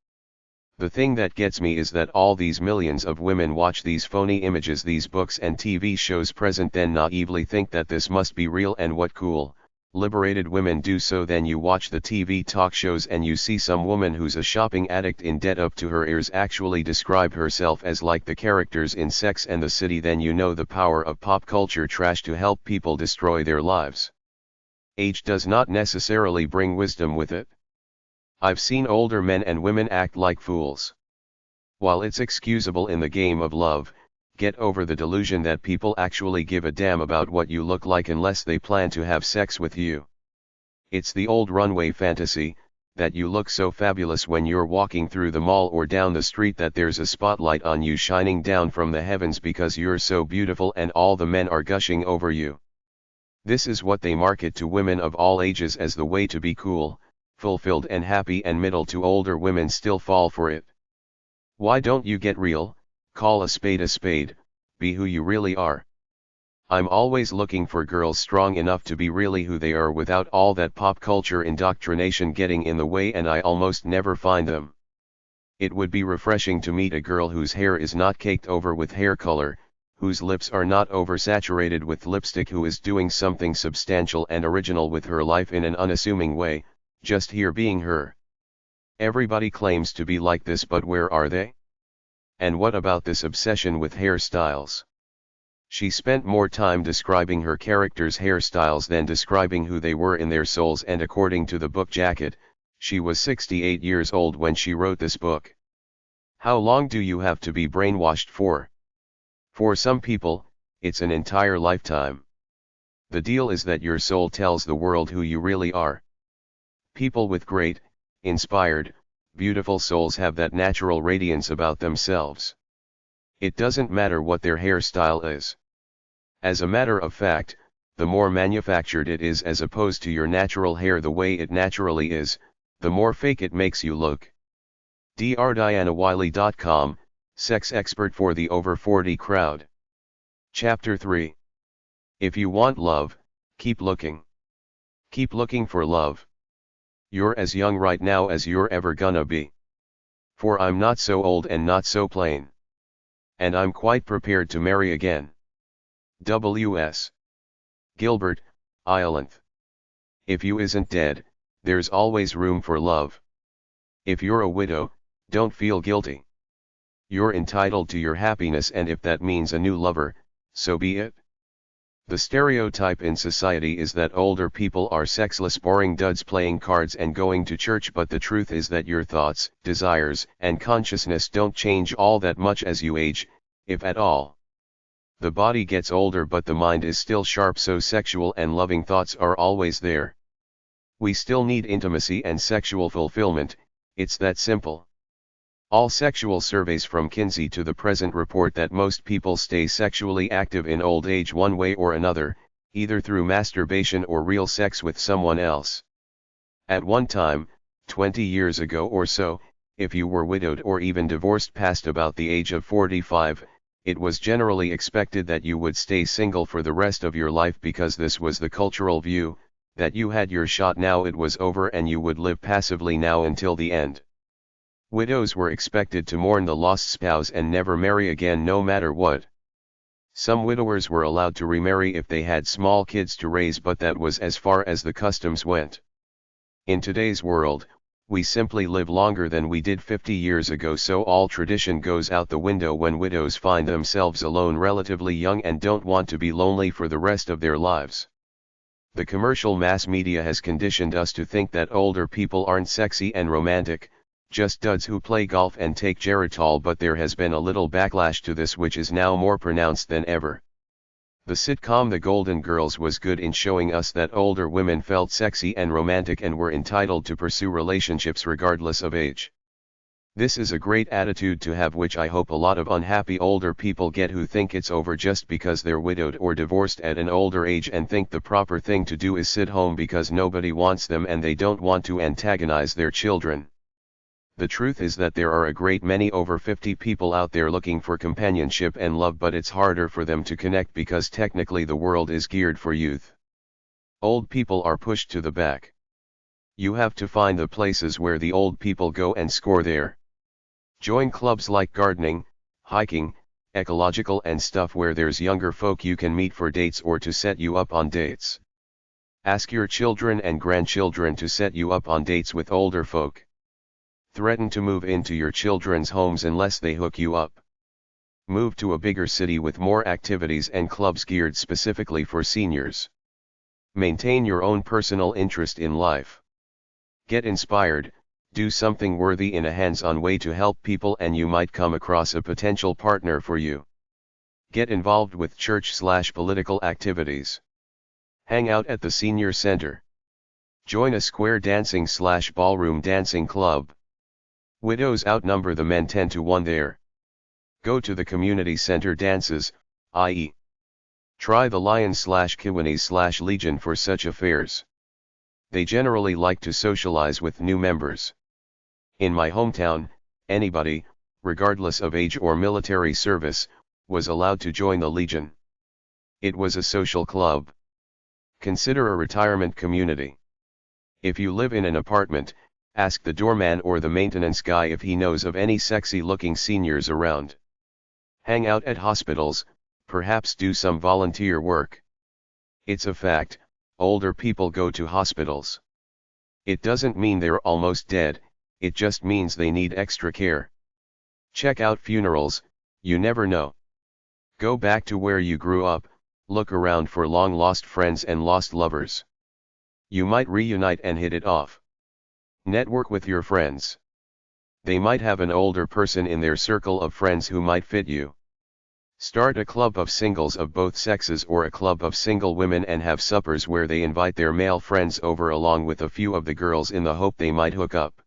The thing that gets me is that all these millions of women watch these phony images, these books and TV shows present, then naively think that this must be real and what cool, liberated women do. So then you watch the TV talk shows and you see some woman who's a shopping addict in debt up to her ears actually describe herself as like the characters in Sex and the City. Then you know the power of pop culture trash to help people destroy their lives. Age does not necessarily bring wisdom with it. I've seen older men and women act like fools. While it's excusable in the game of love, get over the delusion that people actually give a damn about what you look like unless they plan to have sex with you. It's the old runway fantasy, that you look so fabulous when you're walking through the mall or down the street that there's a spotlight on you shining down from the heavens because you're so beautiful and all the men are gushing over you. This is what they market to women of all ages as the way to be cool, fulfilled and happy, and middle to older women still fall for it. Why don't you get real, call a spade, be who you really are? I'm always looking for girls strong enough to be really who they are without all that pop culture indoctrination getting in the way, and I almost never find them. It would be refreshing to meet a girl whose hair is not caked over with hair color, whose lips are not oversaturated with lipstick, who is doing something substantial and original with her life in an unassuming way, just here being her. Everybody claims to be like this, but where are they? And what about this obsession with hairstyles? She spent more time describing her characters' hairstyles than describing who they were in their souls, and according to the book jacket, she was 68 years old when she wrote this book. How long do you have to be brainwashed for? For some people, it's an entire lifetime. The deal is that your soul tells the world who you really are. People with great, inspired, beautiful souls have that natural radiance about themselves. It doesn't matter what their hairstyle is. As a matter of fact, the more manufactured it is as opposed to your natural hair the way it naturally is, the more fake it makes you look. drdianawiley.com, sex expert for the over 40 crowd. Chapter 3. If you want love, keep looking. Keep looking for love. You're as young right now as you're ever gonna be. For I'm not so old and not so plain. And I'm quite prepared to marry again. W.S. Gilbert, Ireland. If you isn't dead, there's always room for love. If you're a widow, don't feel guilty. You're entitled to your happiness, and if that means a new lover, so be it. The stereotype in society is that older people are sexless, boring duds playing cards and going to church, but the truth is that your thoughts, desires, and consciousness don't change all that much as you age, if at all. The body gets older but the mind is still sharp, so sexual and loving thoughts are always there. We still need intimacy and sexual fulfillment, it's that simple. All sexual surveys from Kinsey to the present report that most people stay sexually active in old age one way or another, either through masturbation or real sex with someone else. At one time, 20 years ago or so, if you were widowed or even divorced past about the age of 45, it was generally expected that you would stay single for the rest of your life because this was the cultural view, that you had your shot, now it was over, and you would live passively now until the end. Widows were expected to mourn the lost spouse and never marry again no matter what. Some widowers were allowed to remarry if they had small kids to raise, but that was as far as the customs went. In today's world, we simply live longer than we did 50 years ago, so all tradition goes out the window when widows find themselves alone relatively young and don't want to be lonely for the rest of their lives. The commercial mass media has conditioned us to think that older people aren't sexy and romantic, just duds who play golf and take Geritol, but there has been a little backlash to this which is now more pronounced than ever. The sitcom The Golden Girls was good in showing us that older women felt sexy and romantic and were entitled to pursue relationships regardless of age. This is a great attitude to have, which I hope a lot of unhappy older people get, who think it's over just because they're widowed or divorced at an older age and think the proper thing to do is sit home because nobody wants them and they don't want to antagonize their children. The truth is that there are a great many over 50 people out there looking for companionship and love, but it's harder for them to connect because technically the world is geared for youth. Old people are pushed to the back. You have to find the places where the old people go and score there. Join clubs like gardening, hiking, ecological and stuff where there's younger folk you can meet for dates or to set you up on dates. Ask your children and grandchildren to set you up on dates with older folk. Threaten to move into your children's homes unless they hook you up. Move to a bigger city with more activities and clubs geared specifically for seniors. Maintain your own personal interest in life. Get inspired, do something worthy in a hands-on way to help people, and you might come across a potential partner for you. Get involved with church/political activities. Hang out at the senior center. Join a square dancing/ballroom dancing club. Widows outnumber the men 10 to 1 there. Go to the community center dances, i.e. try the Lions/Kiwanis/Legion for such affairs. They generally like to socialize with new members. In my hometown, anybody, regardless of age or military service, was allowed to join the Legion. It was a social club. Consider a retirement community. If you live in an apartment, ask the doorman or the maintenance guy if he knows of any sexy-looking seniors around. Hang out at hospitals, perhaps do some volunteer work. It's a fact, older people go to hospitals. It doesn't mean they're almost dead, it just means they need extra care. Check out funerals, you never know. Go back to where you grew up, look around for long-lost friends and lost lovers. You might reunite and hit it off. Network with your friends. They might have an older person in their circle of friends who might fit you. Start a club of singles of both sexes or a club of single women and have suppers where they invite their male friends over along with a few of the girls in the hope they might hook up.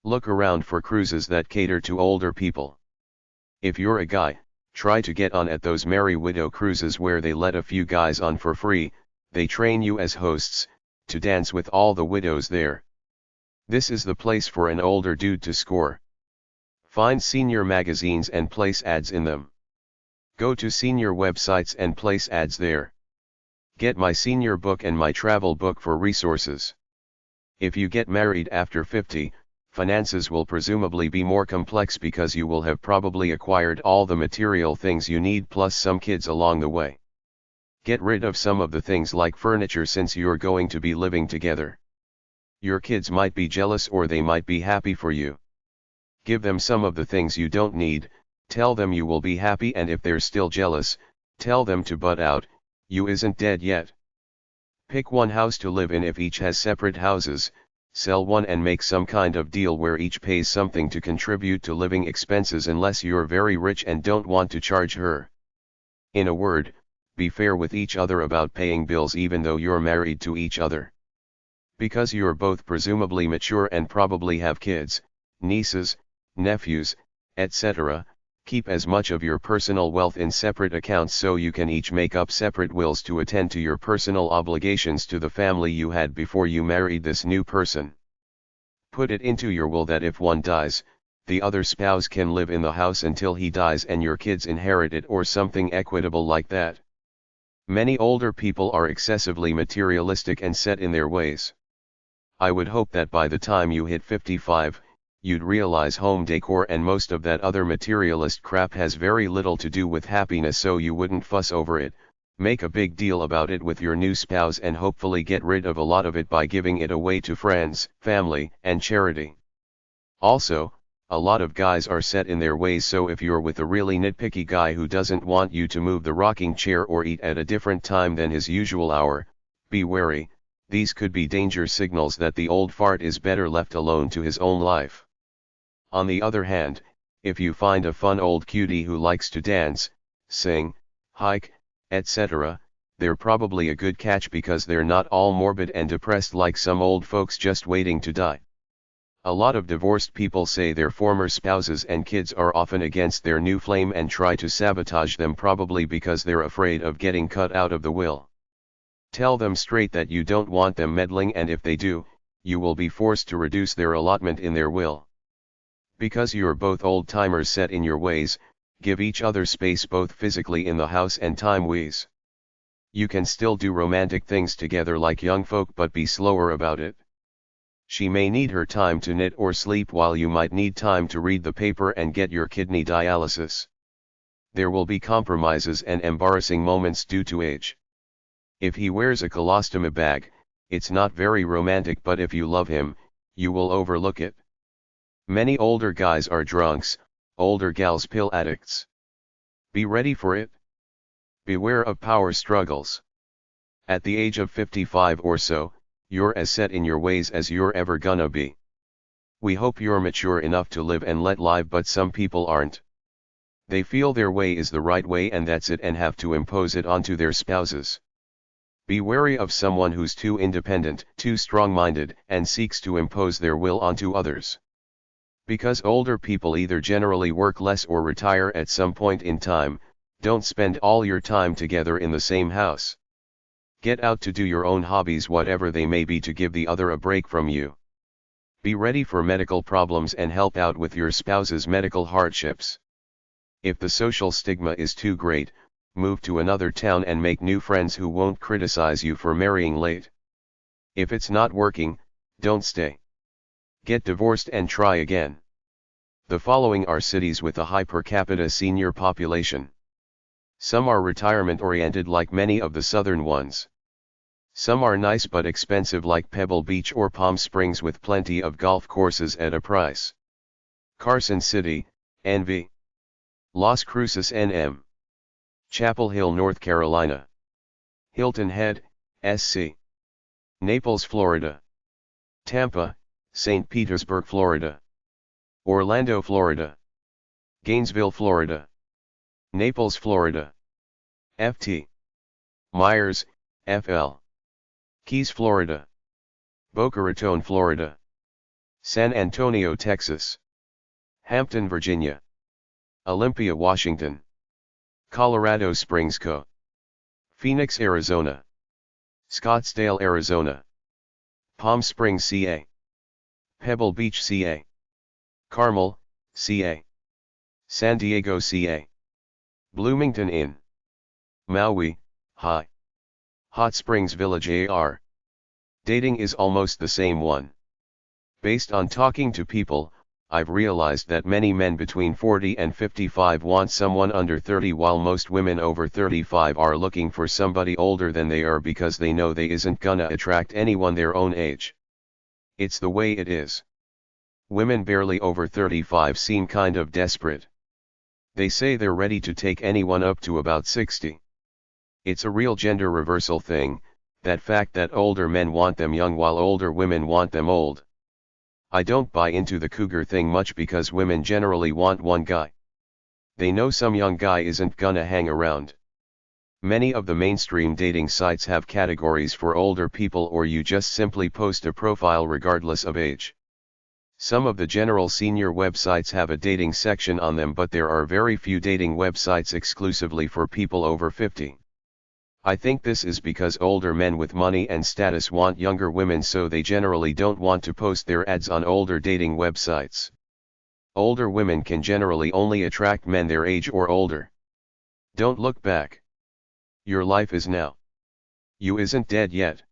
Look around for cruises that cater to older people. If you're a guy, try to get on at those Merry Widow cruises where they let a few guys on for free, they train you as hosts, to dance with all the widows there. This is the place for an older dude to score. Find senior magazines and place ads in them. Go to senior websites and place ads there. Get my senior book and my travel book for resources. If you get married after 50, finances will presumably be more complex because you will have probably acquired all the material things you need plus some kids along the way. Get rid of some of the things like furniture since you're going to be living together. Your kids might be jealous or they might be happy for you. Give them some of the things you don't need, tell them you will be happy, and if they're still jealous, tell them to butt out, you isn't dead yet. Pick one house to live in if each has separate houses, sell one and make some kind of deal where each pays something to contribute to living expenses unless you're very rich and don't want to charge her. In a word, be fair with each other about paying bills even though you're married to each other. Because you're both presumably mature and probably have kids, nieces, nephews, etc., Keep as much of your personal wealth in separate accounts so you can each make up separate wills to attend to your personal obligations to the family you had before you married this new person. Put it into your will that if one dies, the other spouse can live in the house until he dies and your kids inherit it or something equitable like that. Many older people are excessively materialistic and set in their ways. I would hope that by the time you hit 55, you'd realize home decor and most of that other materialist crap has very little to do with happiness, so you wouldn't fuss over it, make a big deal about it with your new spouse, and hopefully get rid of a lot of it by giving it away to friends, family, and charity. Also, a lot of guys are set in their ways, so if you're with a really nitpicky guy who doesn't want you to move the rocking chair or eat at a different time than his usual hour, be wary. These could be danger signals that the old fart is better left alone to his own life. On the other hand, if you find a fun old cutie who likes to dance, sing, hike, etc., they're probably a good catch because they're not all morbid and depressed like some old folks just waiting to die. A lot of divorced people say their former spouses and kids are often against their new flame and try to sabotage them, probably because they're afraid of getting cut out of the will. Tell them straight that you don't want them meddling, and if they do, you will be forced to reduce their allotment in their will. Because you're both old-timers set in your ways, give each other space both physically in the house and time-wise. You can still do romantic things together like young folk, but be slower about it. She may need her time to knit or sleep while you might need time to read the paper and get your kidney dialysis. There will be compromises and embarrassing moments due to age. If he wears a colostomy bag, it's not very romantic, but if you love him, you will overlook it. Many older guys are drunks, older gals pill addicts. Be ready for it. Beware of power struggles. At the age of 55 or so, you're as set in your ways as you're ever gonna be. We hope you're mature enough to live and let live, but some people aren't. They feel their way is the right way and that's it, and have to impose it onto their spouses. Be wary of someone who's too independent, too strong-minded, and seeks to impose their will onto others. Because older people either generally work less or retire at some point in time, don't spend all your time together in the same house. Get out to do your own hobbies, whatever they may be, to give the other a break from you. Be ready for medical problems and help out with your spouse's medical hardships. If the social stigma is too great, move to another town and make new friends who won't criticize you for marrying late. If it's not working, don't stay. Get divorced and try again. The following are cities with a high per capita senior population. Some are retirement-oriented like many of the southern ones. Some are nice but expensive like Pebble Beach or Palm Springs with plenty of golf courses at a price. Carson City, NV. Las Cruces, NM. Chapel Hill, North Carolina. Hilton Head, SC. Naples, Florida. Tampa, St. Petersburg, Florida. Orlando, Florida. Gainesville, Florida. Naples, Florida. FT. Myers, FL. Keys, Florida. Boca Raton, Florida. San Antonio, Texas. Hampton, Virginia. Olympia, Washington. Colorado Springs, Co. Phoenix, Arizona. Scottsdale, Arizona. Palm Springs, CA. Pebble Beach, CA. Carmel, CA. San Diego, CA. Bloomington Inn. Maui, Hawaii. Hot Springs Village, AR. Dating is almost the same one. Based on talking to people, I've realized that many men between 40 and 55 want someone under 30, while most women over 35 are looking for somebody older than they are because they know they isn't gonna attract anyone their own age. It's the way it is. Women barely over 35 seem kind of desperate. They say they're ready to take anyone up to about 60. It's a real gender reversal thing, that fact that older men want them young while older women want them old. I don't buy into the cougar thing much because women generally want one guy. They know some young guy isn't gonna hang around. Many of the mainstream dating sites have categories for older people, or you just simply post a profile regardless of age. Some of the general senior websites have a dating section on them, but there are very few dating websites exclusively for people over 50. I think this is because older men with money and status want younger women, so they generally don't want to post their ads on older dating websites. Older women can generally only attract men their age or older. Don't look back. Your life is now. You isn't dead yet.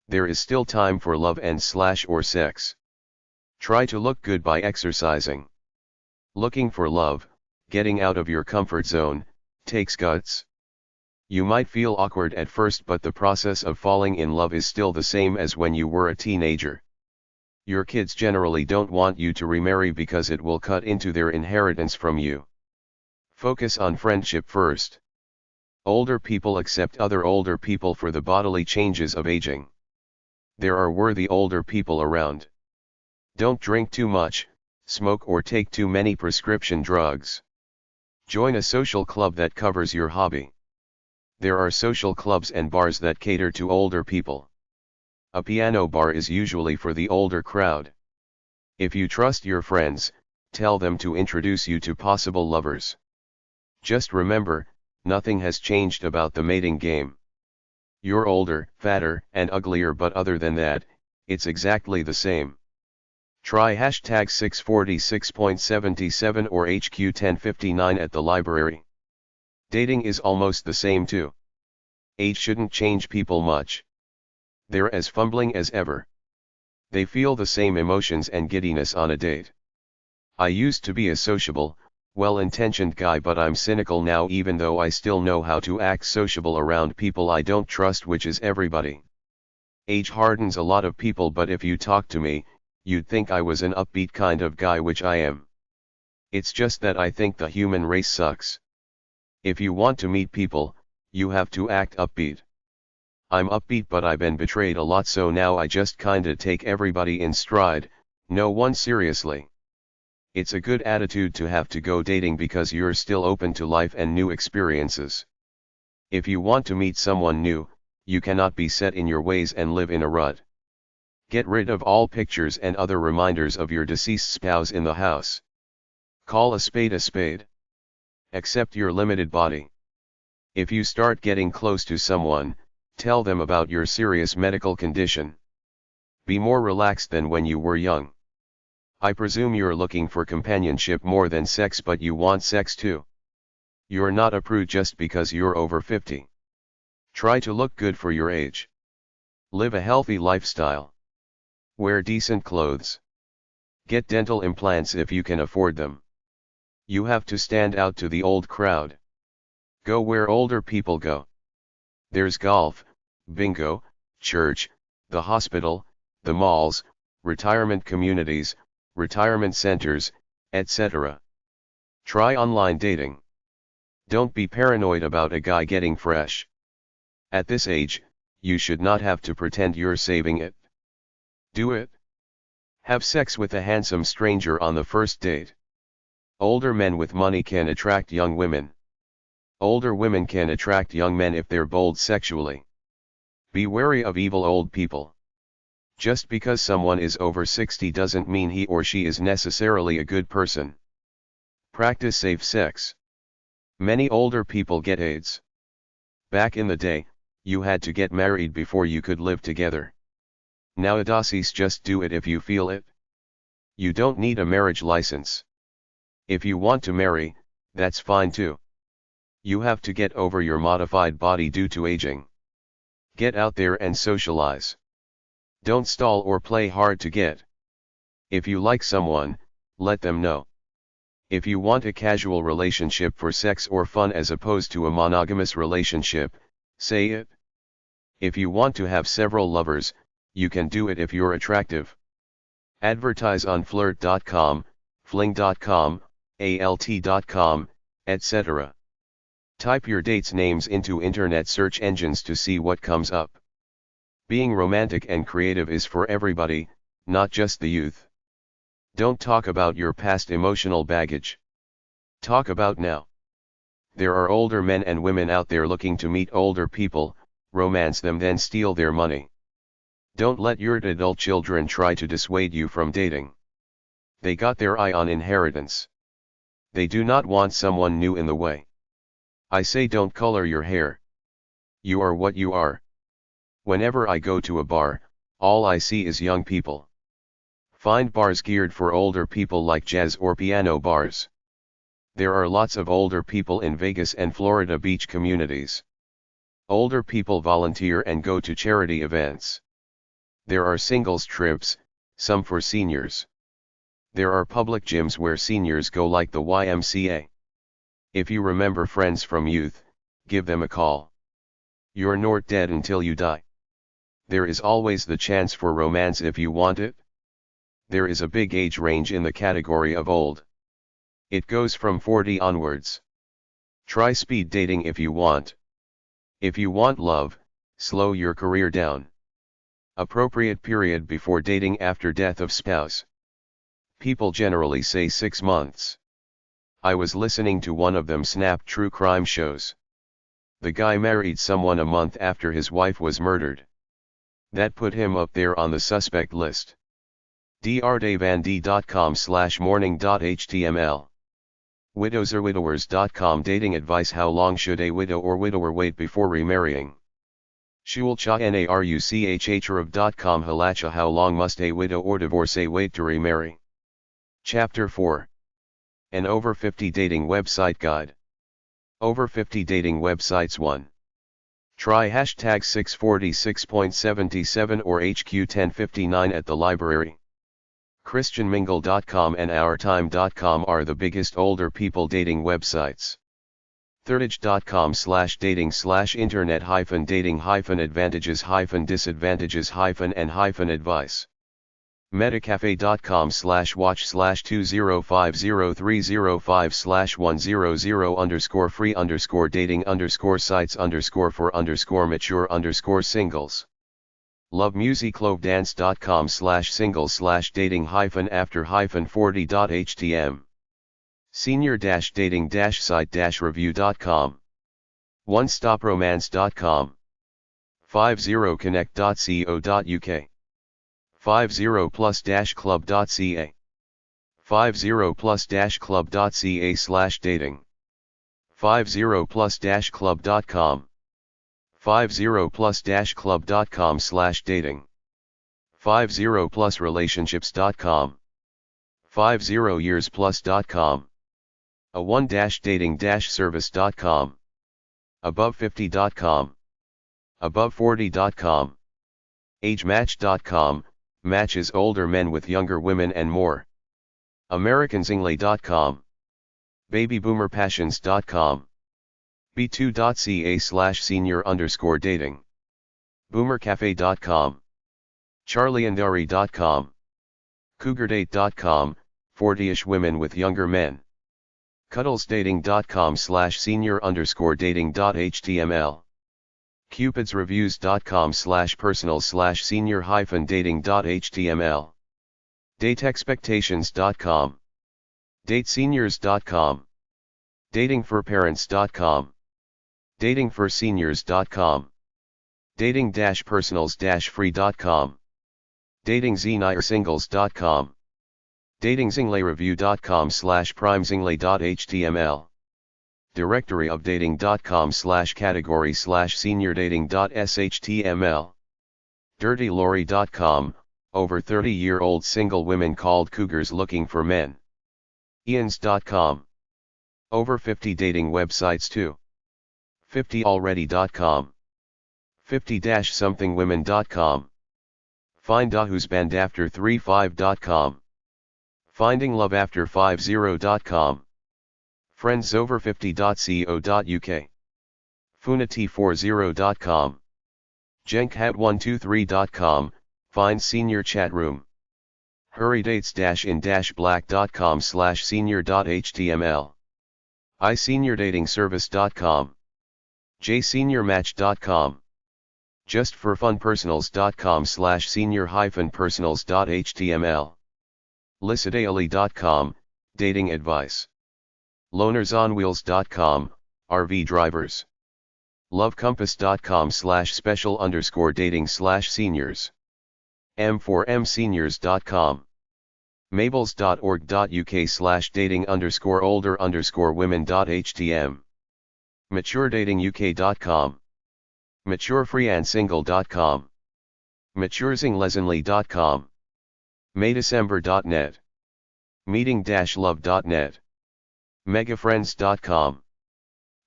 There is still time for love and or sex. Try to look good by exercising. Looking for love, getting out of your comfort zone, takes guts. You might feel awkward at first, but the process of falling in love is still the same as when you were a teenager. Your kids generally don't want you to remarry because it will cut into their inheritance from you. Focus on friendship first. Older people accept other older people for the bodily changes of aging. There are worthy older people around. Don't drink too much, smoke or take too many prescription drugs. Join a social club that covers your hobby. There are social clubs and bars that cater to older people. A piano bar is usually for the older crowd. If you trust your friends, tell them to introduce you to possible lovers. Just remember, nothing has changed about the mating game. You're older, fatter, and uglier, but other than that, it's exactly the same. Try hashtag 646.77 or HQ1059 at the library. Dating is almost the same too. Age shouldn't change people much. They're as fumbling as ever. They feel the same emotions and giddiness on a date. I used to be a sociable, well-intentioned guy, but I'm cynical now, even though I still know how to act sociable around people I don't trust, which is everybody. Age hardens a lot of people, but if you talk to me, you'd think I was an upbeat kind of guy, which I am. It's just that I think the human race sucks. If you want to meet people, you have to act upbeat. I'm upbeat, but I've been betrayed a lot, so now I just kinda take everybody in stride, no one seriously. It's a good attitude to have to go dating because you're still open to life and new experiences. If you want to meet someone new, you cannot be set in your ways and live in a rut. Get rid of all pictures and other reminders of your deceased spouse in the house. Call a spade a spade. Accept your limited body. If you start getting close to someone, tell them about your serious medical condition. Be more relaxed than when you were young. I presume you're looking for companionship more than sex, but you want sex too. You're not a prude just because you're over 50. Try to look good for your age. Live a healthy lifestyle. Wear decent clothes. Get dental implants if you can afford them. You have to stand out to the old crowd. Go where older people go. There's golf, bingo, church, the hospital, the malls, retirement communities, retirement centers, etc. Try online dating. Don't be paranoid about a guy getting fresh. At this age, you should not have to pretend you're saving it. Do it. Have sex with a handsome stranger on the first date. Older men with money can attract young women. Older women can attract young men if they're bold sexually. Be wary of evil old people. Just because someone is over 60 doesn't mean he or she is necessarily a good person. Practice safe sex. Many older people get AIDS. Back in the day, you had to get married before you could live together. Nowadays just do it if you feel it. You don't need a marriage license. If you want to marry, that's fine too. You have to get over your modified body due to aging. Get out there and socialize. Don't stall or play hard to get. If you like someone, let them know. If you want a casual relationship for sex or fun as opposed to a monogamous relationship, say it. If you want to have several lovers, you can do it if you're attractive. Advertise on flirt.com, fling.com, alt.com, etc. Type your dates' names into internet search engines to see what comes up. Being romantic and creative is for everybody, not just the youth. Don't talk about your past emotional baggage. Talk about now. There are older men and women out there looking to meet older people, romance them, then steal their money. Don't let your adult children try to dissuade you from dating. They got their eye on inheritance. They do not want someone new in the way. I say don't color your hair. You are what you are. Whenever I go to a bar, all I see is young people. Find bars geared for older people like jazz or piano bars. There are lots of older people in Vegas and Florida Beach communities. Older people volunteer and go to charity events. There are singles trips, some for seniors. There are public gyms where seniors go like the YMCA. If you remember friends from youth, give them a call. You're not dead until you die. There is always the chance for romance if you want it. There is a big age range in the category of old. It goes from 40 onwards. Try speed dating if you want. If you want love, slow your career down. Appropriate period before dating after death of spouse. People generally say 6 months. I was listening to one of them snap true crime shows. The guy married someone a month after his wife was murdered. That put him up there on the suspect list. drdavand.com/morning.html widowswidowers.com dating advice. How long should a widow or widower wait before remarrying? shulcha.naruchhrav.com halacha. How long must a widow or divorcee wait to remarry? Chapter 4. An over 50 dating website guide. Over 50 dating websites. 1. Try hashtag 646.77 or HQ1059 at the library. ChristianMingle.com and OurTime.com are the biggest older people dating websites. thirdage.com/dating/internet-advantages-disadvantages-and-advice. Metacafe.com/watch/20500305/1000_free_sites_for_mature_singles. lovemusiclovedance.com/single/dating-after-40.htm. senior-dating-site-review.com. onestopromance.com. 50connect.co.uk. 50plus-club.ca. 50plus-club.ca/dating. 50plus-club.com. 50plus-club.com/dating. 50plusrelationships.com. 50yearsplus.com. a1-dating-service.com. above50.com. above40.com. agematch.com, matches older men with younger women and more. americanzingley.com. babyboomerpassions.com. b2.ca/senior_dating. boomercafe.com. charlieandari.com. cougardate.com, 40ish women with younger men. cuddlesdating.com/senior_dating.html. cupidsreviews.com/personal/senior-dating.html. dateexpectations.com. dateseniors.com. datingforparents.com. datingforseniors.com. dating-personals-free.com. datingzeniresingles.com. datingzingley.com/primezingley.html. directory of dating.com/category/seniordating.shtml. dirtylaurie.com, over 30-year-old single women called cougars looking for men. ians.com. Over 50 dating websites too. 50already.com. 50-somethingwomen.com. findahusbandafter35.com. findingloveafter50.com. friendsover50.co.uk. funity40.com. jenkhat123.com, find senior chat room. hurrydates-in-black.com/senior.html. iseniordatingservice.com. jseniormatch.com. justforfunpersonals.com/senior-personals.html. licidaily.com, dating advice. lonersonwheels.com, RV drivers. lovecompass.com/special_dating/seniors. m4mseniors.com. mabels.org.uk/dating_older_women.htm, maturedatinguk.com, maturefreeandsingle.com, maturesinglesonly.com, maydecember.net, meeting-love.net, megafriends.com,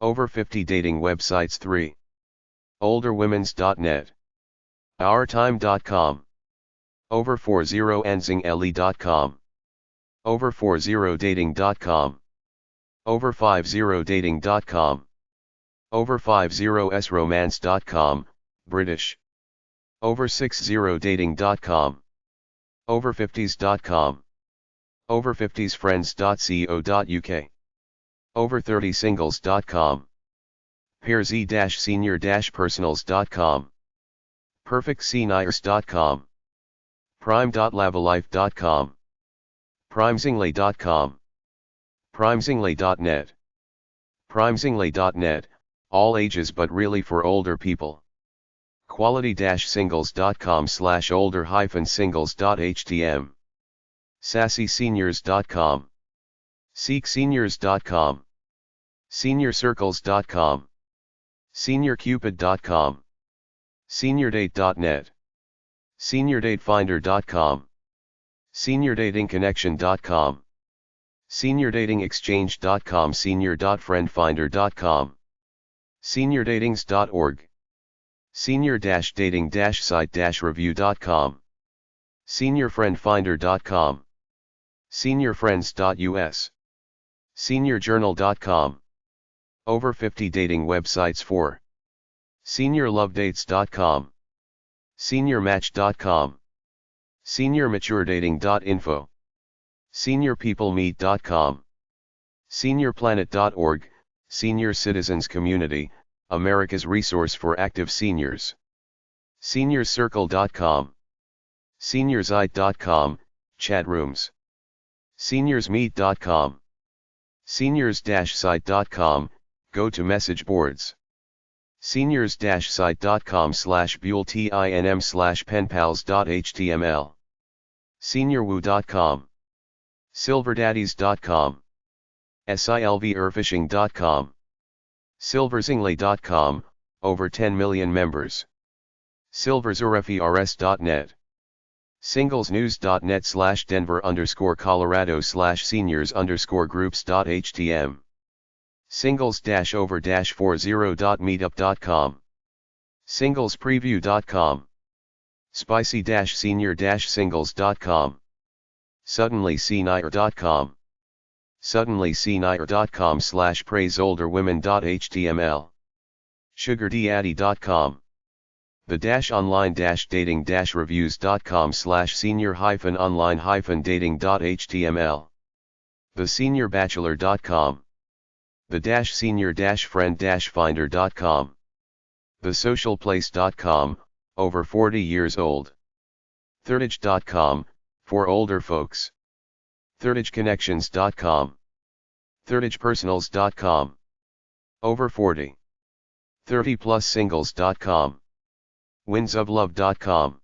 over 50 dating websites 3, olderwomens.net, ourtime.com, over40enzingele.com, over40dating.com, over50dating.com, over50sromance.com, British, over60dating.com, over50s.com, over50sfriends.co.uk, over30singles.com, peerzy-senior-personals.com, perfectseniors.com, prime.lavalife.com, primesingly.com, primesingly.net, primesingly.net, all ages but really for older people, quality-singles.com/older-singles.htm, sassyseniors.com, seekseniors.com, seniorcircles.com, seniorcupid.com, seniordate.net, seniordatefinder.com, seniordatingconnection.com, seniordatingexchange.com, senior.friendfinder.com, seniordatings.org, senior-dating-site-review.com, seniorfriendfinder.com, seniorfriends.us, seniorjournal.com, over 50 dating websites 4, seniorlovedates.com, seniormatch.com, seniormaturedating.info, seniorpeoplemeet.com, seniorplanet.org, Senior Citizens Community, America's resource for active seniors, seniorcircle.com, seniorsite.com, chat rooms, seniorsmeet.com, seniors-site.com, go to message boards, seniors-site.com/buelltinm/penpals.html, seniorwoo.com, silverdaddies.com, silverfishing.com, silversingly.com, over 10 million members, silversrfers.net, singlesnews.net/denver_colorado/seniors_groups.htm, singles-over-40.meetup.com, singlespreview.com, spicy-senior-singles.com, suddenlysenior.com, suddenlysenior.com/praiseolderwomen.html, sugardaddy.com, the-online-dating-reviews.com/senior-online-dating.html, theseniorbachelor.com, the-senior-friend-finder.com, thesocialplace.com, over 40 years old, thirdage.com, for older folks, thirdageconnections.com, thirdagepersonals.com, over 40, 30plussingles.com, windsoflove.com,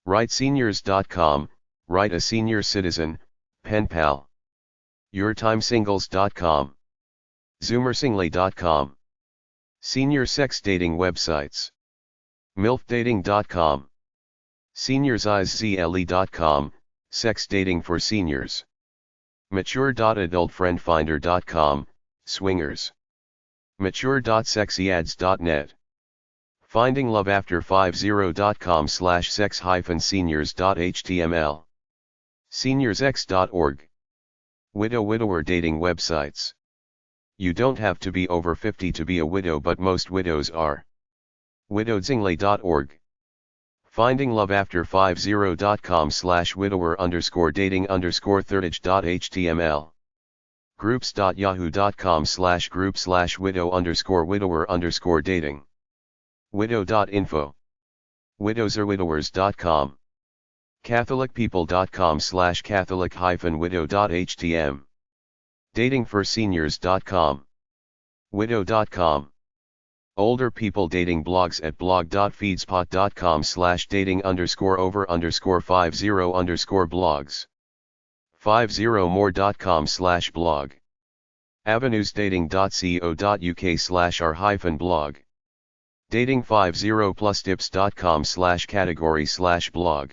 writeseniors.com, write a senior citizen, pen pal, yourtimesingles.com, zoomersingly.com, senior sex dating websites, milfdating.com, seniorseyesZle.com, sex dating for seniors, mature.adultfriendfinder.com, swingers, mature.sexyads.net, findingloveafter50.com/sex-seniors.html, seniorsx.org, widower dating websites. You don't have to be over 50 to be a widow, but most widows are. widowedzingly.org, findingloveafter50.com/widower_dating_thirdage.html, groups.yahoo.com/group/widow_widower_dating, widow.info, widowsarwidowers.com, catholicpeople.com/catholic-widow.htm, datingforseniors.com, widow.com, older people dating blogs at blog.feedspot.com/dating_over_50_blogs. 50more.com/blog. avenuesdating.co.uk/r-blog. dating50plustips.com/category/blog.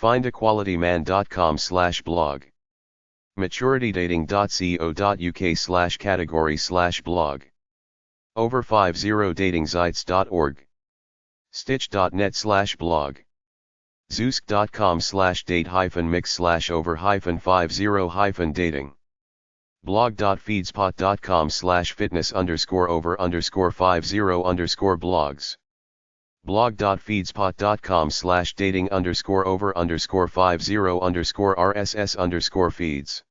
findequalityman.com/blog. maturitydating.co.uk/category/blog. over50datingsites.org. stitch.net/blog. zeusk.com/date-mix/over-50-dating. blog.feedspot.com/fitness_over_50_blogs. blog.feedspot.com/dating_over_50_rss_feeds.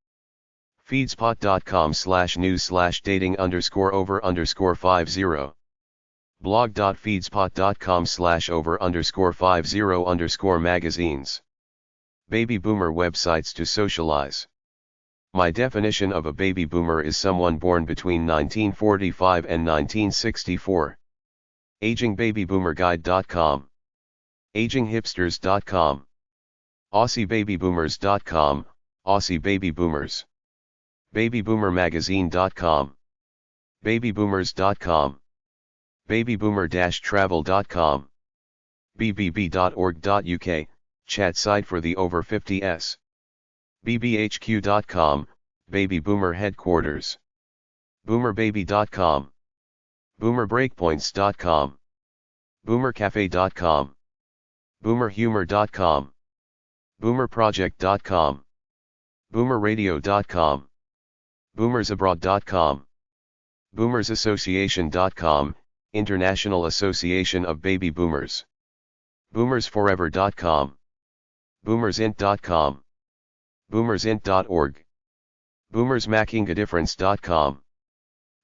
feedspot.com/news/dating_over_50. blog.feedspot.com/over_50_magazines. Baby boomer websites to socialize. My definition of a baby boomer is someone born between 1945 and 1964. AgingBabyBoomerGuide.com. AgingHipsters.com. AussieBabyBoomers.com, Aussie Baby Boomers. BabyBoomerMagazine.com. BabyBoomers.com. BabyBoomer-travel.com. bbb.org.uk, chat site for the over 50s. bbhq.com, Baby Boomer Headquarters. BoomerBaby.com. BoomerBreakpoints.com. BoomerCafe.com. BoomerHumor.com. BoomerProject.com. BoomerRadio.com. BoomersAbroad.com. BoomersAssociation.com, International Association of Baby Boomers. BoomersForever.com. BoomersInt.com. BoomersInt.org. BoomersMakingADifference.com.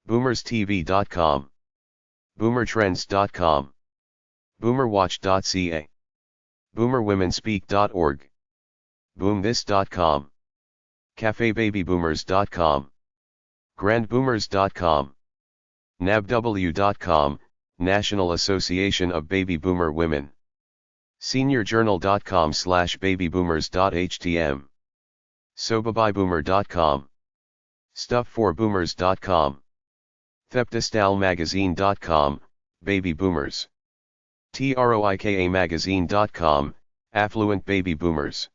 BoomersTV.com. BoomerTrends.com. BoomerWatch.ca. BoomerWomenSpeak.org. BoomThis.com. CafeBabyBoomers.com. GrandBoomers.com. NABW.com, National Association of Baby Boomer Women. SeniorJournal.com/babyboomers.htm. SoBabyBoomer.com. StuffForBoomers.com. ThepTestylMagazine.com, Baby Boomers. TroikaMagazine.com, Affluent Baby Boomers.